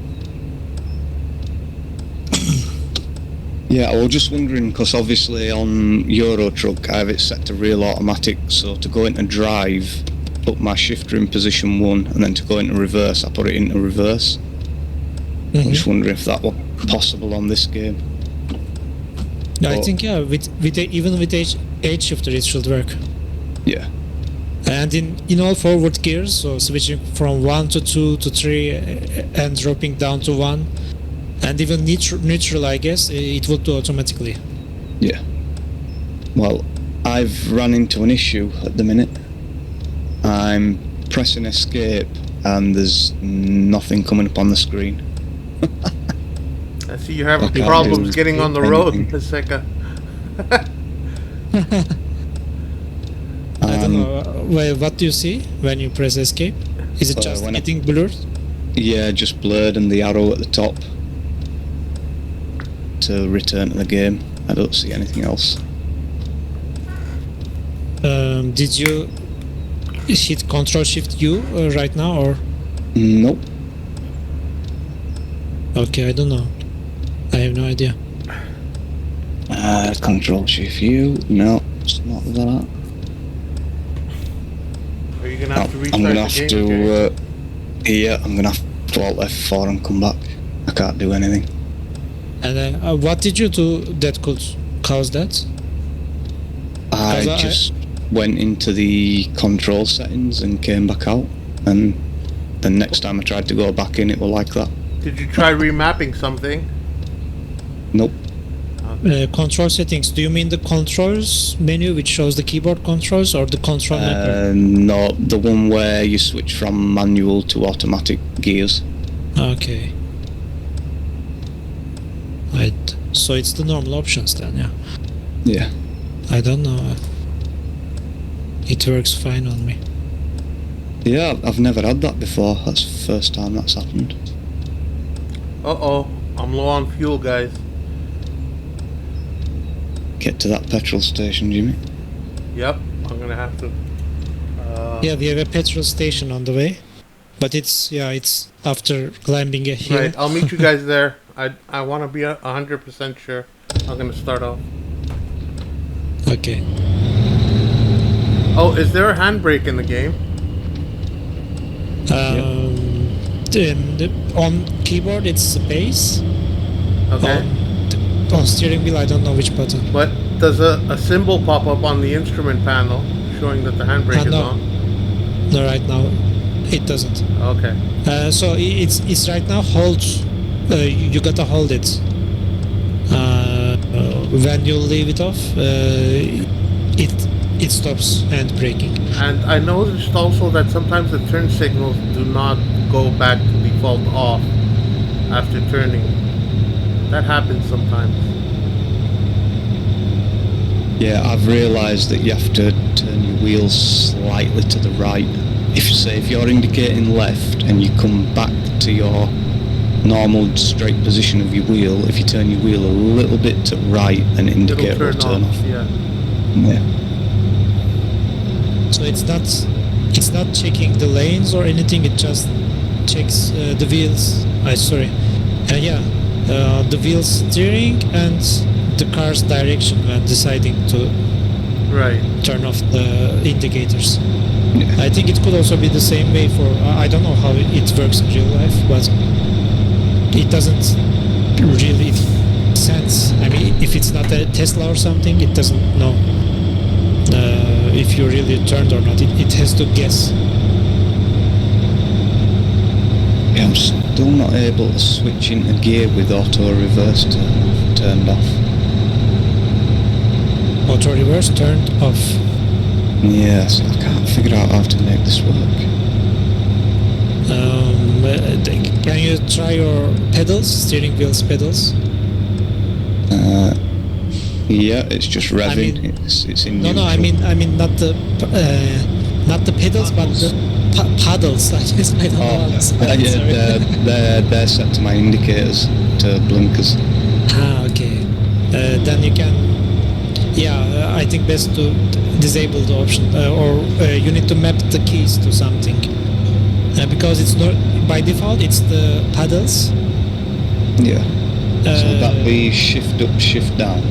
Yeah, I was just wondering, because obviously on Euro Truck I have it set to real automatic, so to go into drive, put my shifter in position 1, and then to go into reverse, I put it into reverse. I'm just wondering if that was possible on this game. I think even with H shifter it should work. Yeah. And in all forward gears, so switching from 1 to 2 to 3 and dropping down to 1, and even neutral, I guess, it will do automatically. Yeah. Well, I've run into an issue at the minute. I'm pressing escape and there's nothing coming up on the screen. I see you're having Okay. problems getting on the road, Anything. Paseka. I don't know. Well, what do you see when you press escape? Is it just when I- getting blurred? Yeah, just blurred and the arrow at the top to return to the game. I don't see anything else. Did you hit Control Shift U right now, or? Nope. Okay, I don't know. I have no idea. Control Shift U. No, it's not that. Are you gonna have to restart I'm gonna the have game? Okay. to. Yeah, I'm gonna have to Alt F4 and come back. I can't do anything. And what did you do that could cause that? I 'Cause I- just went into the control settings and came back out, and the next time I tried to go back in, it was like that. Did you try remapping something? Nope. Control settings. Do you mean the controls menu which shows the keyboard controls, or the control mapper? No, the one where you switch from manual to automatic gears. Okay. Right. So it's the normal options then, yeah. Yeah. I don't know. It works fine on me. Yeah, I've never had that before. That's the first time that's happened. Uh-oh. I'm low on fuel, guys. Get to that petrol station, Jimmy. Yep. I'm gonna have to. Yeah, we have a petrol station on the way, but it's after climbing a hill. Right. I'll meet you guys there. I want to be 100% sure. I'm gonna start off. Okay. Oh, is there a handbrake in the game? On keyboard it's space. Okay. On steering wheel I don't know which button. But does a symbol pop up on the instrument panel showing that the handbrake is no. on? No, right now it doesn't. Okay. So it's right now hold. You gotta hold it. When you leave it off, it stops handbraking. And I noticed also that sometimes the turn signals do not go back to default off after turning. That happens sometimes. Yeah, I've realised that you have to turn your wheels slightly to the right. If you're indicating left and you come back to your normal straight position of your wheel, if you turn your wheel a little bit to right, an indicator will turn off. Yeah. Yeah. So it's not checking the lanes or anything. It just checks the wheels. The wheels steering and the car's direction when deciding to Right. turn off the indicators. Yeah. I think it could also be the same way for. I don't know how it works in real life, but it doesn't really sense. I mean, if it's not a Tesla or something, it doesn't know if you really turned or not. It has to guess. Yeah, I'm still not able to switch into gear with auto reverse turned off. Auto reverse turned off. Yes, I can't figure out how to make this work. Can you try your pedals, steering wheel's pedals? Yeah, it's just revving. I mean- it's in No, neutral. I mean not the pedals, but Puddles. I guess I don't know how to say that. Sorry. They're set to my indicators, to blinkers. Okay. Then you can. Yeah, I think best to disable the option, or you need to map the keys to something, because it's not by default. It's the paddles. Yeah. So would that be shift up, shift down?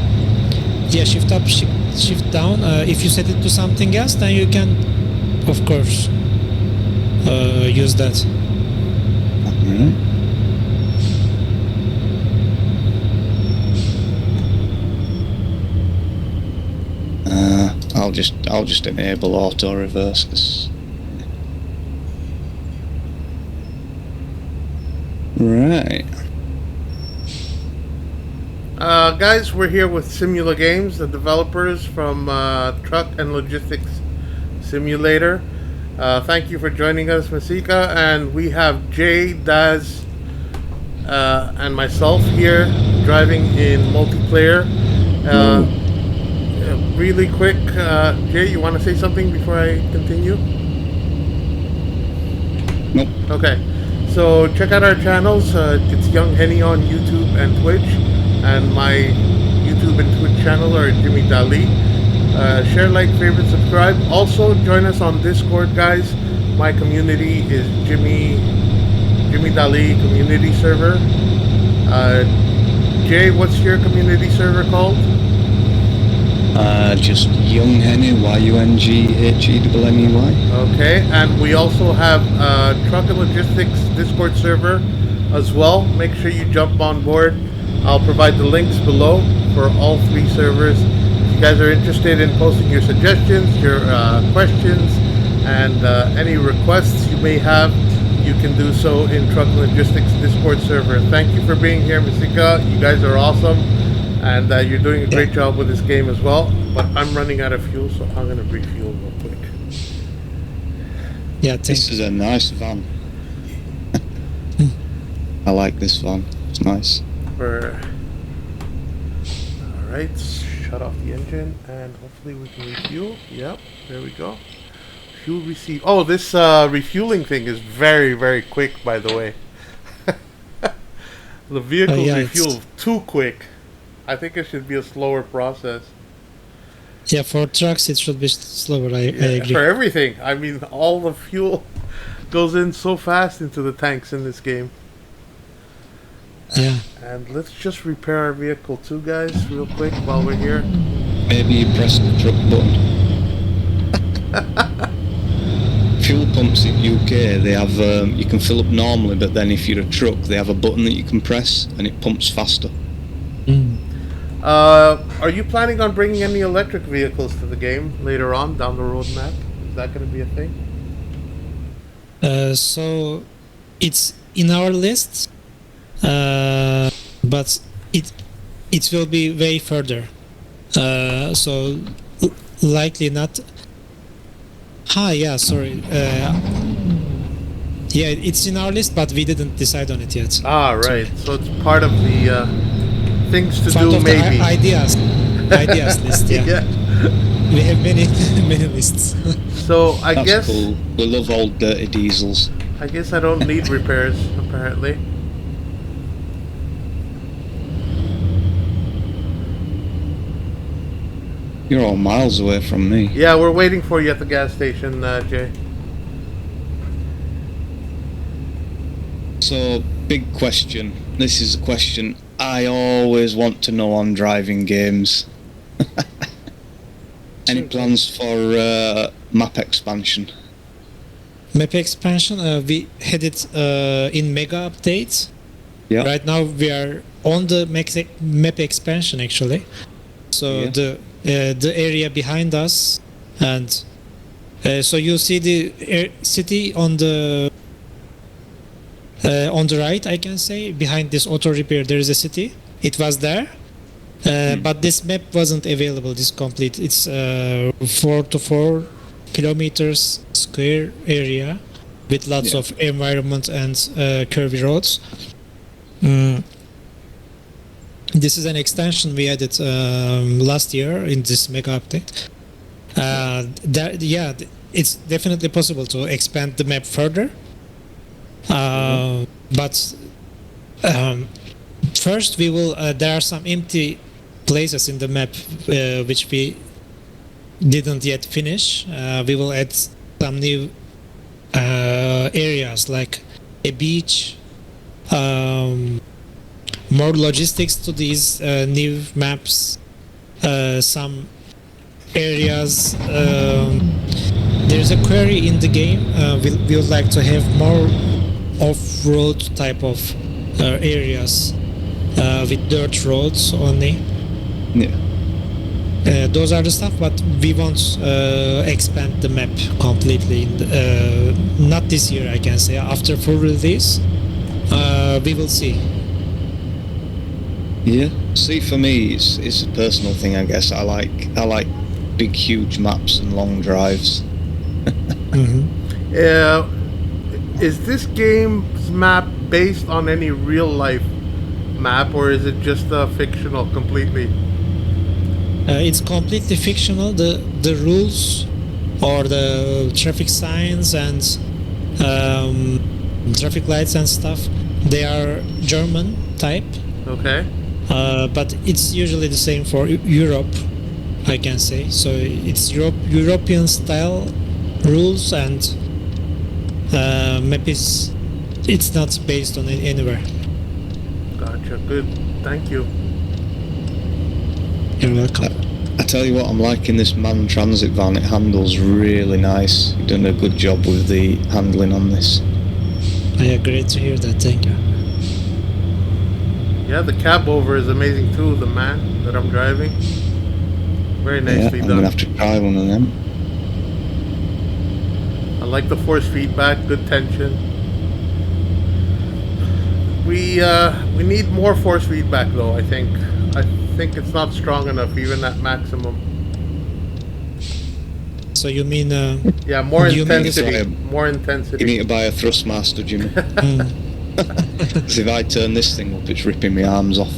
Yeah, shift up, shift down. If you set it to something else, then you can, of course, use that. I'll just enable auto reverse. Right. Guys, we're here with Simula Games, the developers from Truck and Logistics Simulator. Thank you for joining us, Masika. And we have Jay, Daz, and myself here driving in multiplayer. Really quick, Jay, you want to say something before I continue? Nope. Okay. So check out our channels. It's Young Henny on YouTube and Twitch. And my YouTube and Twitch channel are Jimmy Dali. Share, like, favorite, subscribe. Also join us on Discord, guys. My community is Jimmy Dali community server. Jay, what's your community server called? Just Young Henny, YUNGHENNEY. Okay, and we also have Truck and Logistics Discord server as well. Make sure you jump on board. I'll provide the links below for all three servers. If you guys are interested in posting your suggestions, your questions, and any requests you may have, you can do so in Truck and Logistics Discord server. Thank you for being here, Masika. You guys are awesome, and you're doing a great job with this game as well. But I'm running out of fuel, so I'm going to refuel real quick. Yeah, this is a nice van. I like this van. It's nice. Alright, shut off the engine and hopefully we can refuel. Yep, there we go. Fuel receive. Oh, this refueling thing is very, very quick, by the way. The vehicles refuel too quick. I think it should be a slower process. Yeah, for trucks it should be slower, I agree. For everything. I mean, all the fuel goes in so fast into the tanks in this game. Yeah. And let's just repair our vehicle too, guys, real quick while we're here. Maybe you press the truck button. Fuel pumps in UK, they have you can fill up normally, but then if you're a truck, they have a button that you can press and it pumps faster. Are you planning on bringing any electric vehicles to the game later on down the roadmap? Is that going to be a thing? So it's in our list. But it will be way further. So likely not. Yeah, sorry. Yeah, it's in our list, but we didn't decide on it yet. Ah, right. So it's part of the things to part do, of maybe. The ideas list. Yeah. Yeah. We have many lists. So I That's guess cool. We love old dirty diesels. I guess I don't need repairs apparently. You're all miles away from me. Yeah, we're waiting for you at the gas station, Jay. So, big question. This is a question I always want to know on driving games. Any plans for map expansion? Map expansion, we had it in mega updates. Yeah. Right now we are on the map expansion actually. So the area behind us, and so you see the city on the right, I can say. Behind this auto repair there is a city. It was there, but this map wasn't available, this complete. It's 4 to 4 kilometers square area with lots of environment and curvy roads. This is an extension we added last year in this mega update. it's definitely possible to expand the map further. But first, we will. There are some empty places in the map which we didn't yet finish. We will add some new areas like a beach, more logistics to these new maps, some areas. There's a query in the game. We would like to have more off-road type of areas with dirt roads only. Yeah. Those are the stuff, but we won't expand the map completely. Not this year, I can say. After full release, we will see. Yeah. See, for me, it's a personal thing, I guess. I like big, huge maps and long drives. Is this game's map based on any real life map, or is it just fictional completely? It's completely fictional. The rules or the traffic signs and traffic lights and stuff, they are German type. Okay. But it's usually the same for Europe, I can say. So it's European style rules, and map is, it's not based on it anywhere. Gotcha. Good. Thank you. You're welcome. I tell you what, I'm liking this man transit van. It handles really nice. You've done a good job with the handling on this. Great to hear that. Thank you. Yeah, the cab over is amazing too. The man that I'm driving, very nicely I'm done. gonna have to try one of them. I like the force feedback, good tension. We need more force feedback though. I think it's not strong enough, even at maximum. So you mean? Yeah, more You mean intensity. More You intensity. need to buy a Thrustmaster, Jimmy. Because if I turn this thing up, it's ripping my arms off.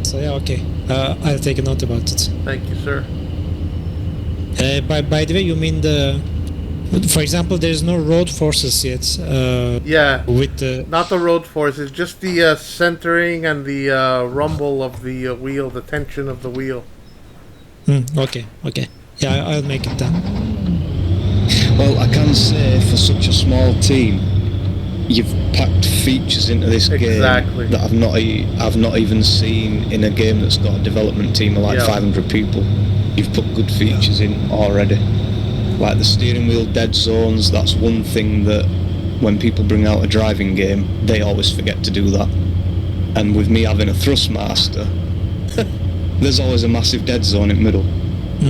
So yeah, okay. I'll take a note about it. Thank you, sir. By the way, you mean for example, there's no road forces yet. Yeah. With the Not the road force. It's just the centering and the rumble of the wheel, the tension of the wheel. okay. Yeah, I'll make it then. Well, I can say for such a small team, you've packed features into this Exactly. game that I've not even seen in a game that's got a development team of like Yeah. 500 people. You've put good features in already. Like the steering wheel dead zones, that's one thing that when people bring out a driving game, they always forget to do that. And with me having a Thrustmaster, there's always a massive dead zone in the middle,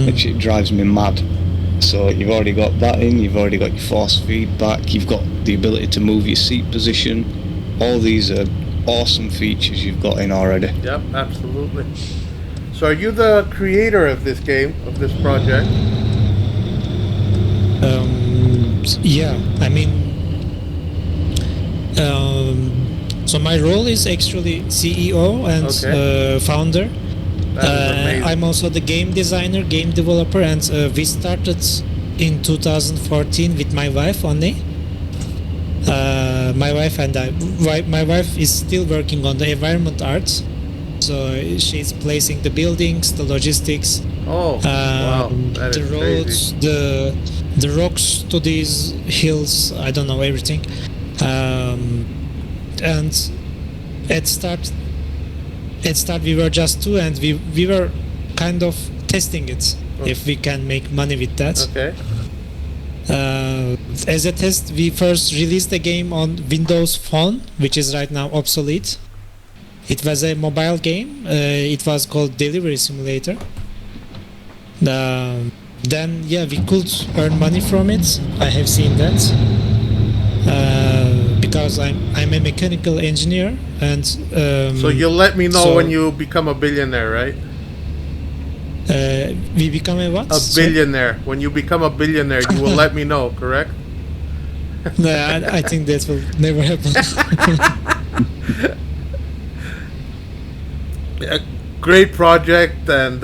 which it drives me mad. So you've already got that in, you've already got your force feedback, you've got the ability to move your seat position. All these are awesome features you've got in already. Yep, absolutely. So are you the creator of this game, of this project? Yeah, I mean, so my role is actually CEO and founder. That is amazing. I'm also the game designer, game developer, and we started in 2014 with my wife only. My wife and I. My wife is still working on the environment art, so she's placing the buildings, the logistics, Oh, wow. That the is roads, crazy. the rocks to these hills. I don't know everything. And at start we were just two, and we were kind of testing it if we can make money with that. Okay. As a test, we first released the game on Windows Phone, which is right now obsolete. It was a mobile game. It was called Delivery Simulator. Then yeah, we could earn money from it. I have seen that because I'm a mechanical engineer, and So you'll let me know so- when you become a billionaire, right? we become a what? A billionaire. When you become a billionaire, you will let me know, correct? No, I think that will never happen. Great project and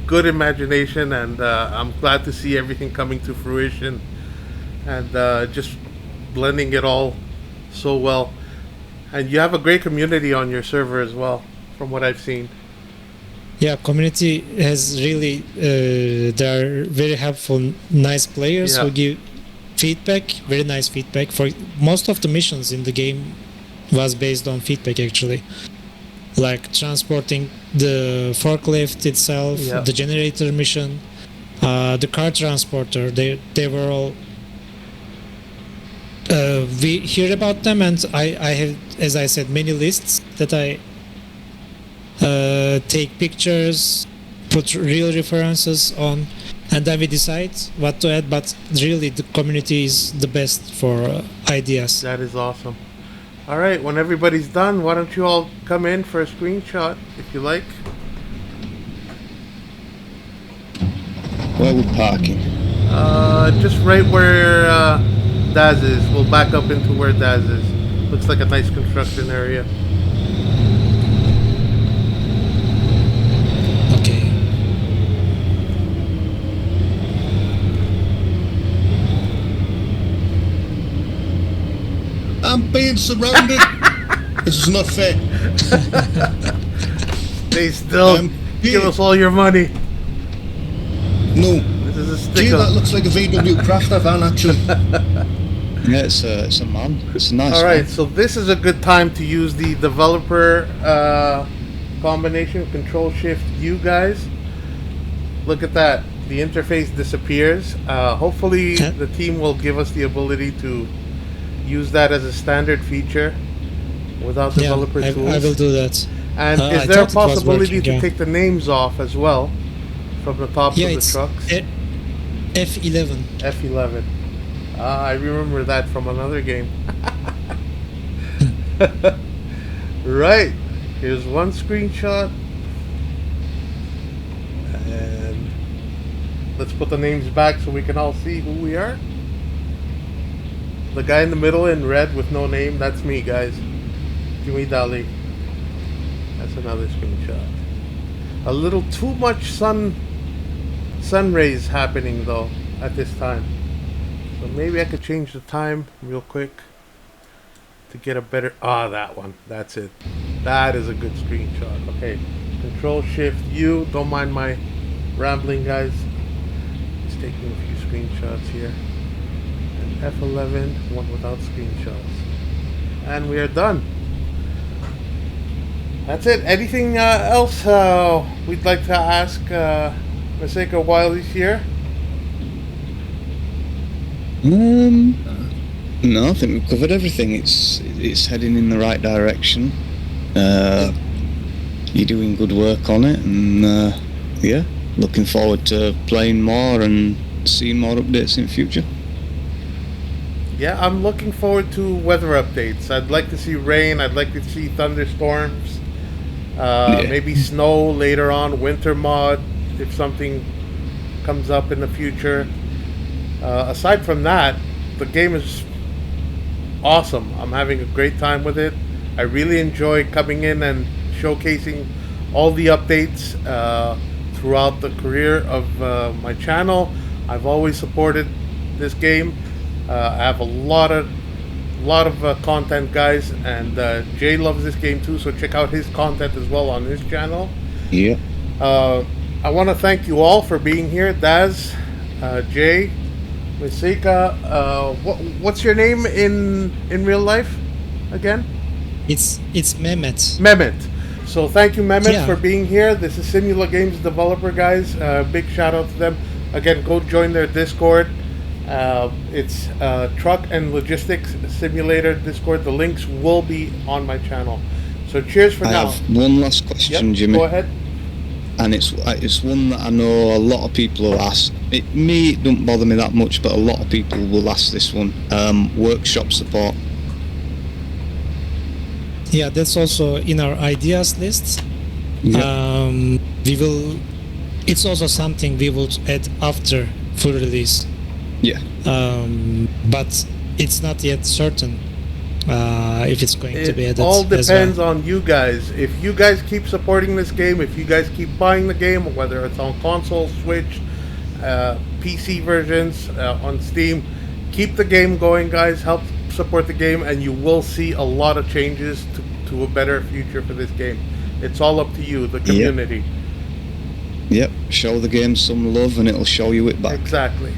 good imagination, and I'm glad to see everything coming to fruition, and just blending it all so well. And you have a great community on your server as well, from what I've seen. Yeah, community has really they are very helpful, nice players who give feedback, very nice feedback. For most of the missions in the game was based on feedback actually, like transporting the forklift itself, the generator mission, the car transporter. They were all. We hear about them, and I have, as I said, many lists that I take pictures, put real references on, and then we decide what to add. But really, the community is the best for ideas. That is awesome. All right, when everybody's done, why don't you all come in for a screenshot, if you like? Where we're parking? Just right where Daz is. We'll back up into where Daz is. Looks like a nice construction area. Okay. I'm being surrounded. This is not fair. Stay still. Give us all your money. No. This is a Gee, sticker. that looks like a VW crafter van, actually. Yeah, it's a man. It's a nice All right, man. so this is a good time to use the developer combination, Control-Shift-U, guys. Look at that. The interface disappears. Hopefully the team will give us the ability to use that as a standard feature without developer tools. I will do that. And is there a possibility to take the names off as well from the tops of the trucks? F11. F11. I remember that from another game. Right. Here's one screenshot. And let's put the names back so we can all see who we are. The guy in the middle in red with no name, that's me, guys. Give me Dali. That's another screenshot. A little too much sun rays happening though at this time. So maybe I could change the time real quick to get a better... that one. That's it. That is a good screenshot. Okay. Control-Shift-U. Don't mind my rambling, guys. Just taking a few screenshots here. And F11, one without screenshots. And we are done. That's it. Anything else we'd like to ask Maseko while he's here? No, I think we've covered everything. It's heading in the right direction. You're doing good work on it, and yeah, looking forward to playing more and seeing more updates in future. Yeah, I'm looking forward to weather updates. I'd like to see rain. I'd like to see thunderstorms. Maybe snow later on, winter mod, if something comes up in the future. Aside from that, the game is awesome. I'm having a great time with it. I really enjoy coming in and showcasing all the updates throughout the career of my channel. I've always supported this game. I have a lot of content, guys, and Jay loves this game too, so check out his content as well on his channel. Yeah. I want to thank you all for being here. Daz, Jay, Maseka, what's your name in real life again? It's Mehmet. Mehmet. So thank you, Mehmet, for being here. This is Simula Games developer, guys. Big shout out to them. Again, go join their Discord. It's Truck and Logistics Simulator Discord. The links will be on my channel. So cheers for now. I have one last question, Jimmy. Go ahead. And it's one that I know a lot of people will ask. It don't bother me that much, but a lot of people will ask this one. Workshop support. Yeah, that's also in our ideas list. Yeah. We will. It's also something we will add after full release. Yeah. But it's not yet certain. if it's going to be It added all as well. depends on you guys. If you guys keep supporting this game, if you guys keep buying the game, whether it's on console, Switch, PC versions, on Steam, keep the game going, guys. Help support the game, and you will see a lot of changes to a better future for this game. It's all up to you, the community. Yep, show the game some love and it'll show you it back. Exactly.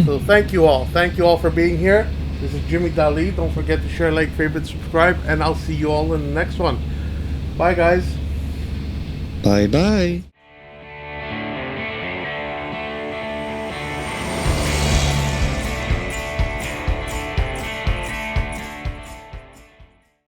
So thank you all. Thank you all for being here. This is Jimmy Dali. Don't forget to share, like, favorite, subscribe, and I'll see you all in the next one. Bye, guys. Bye bye.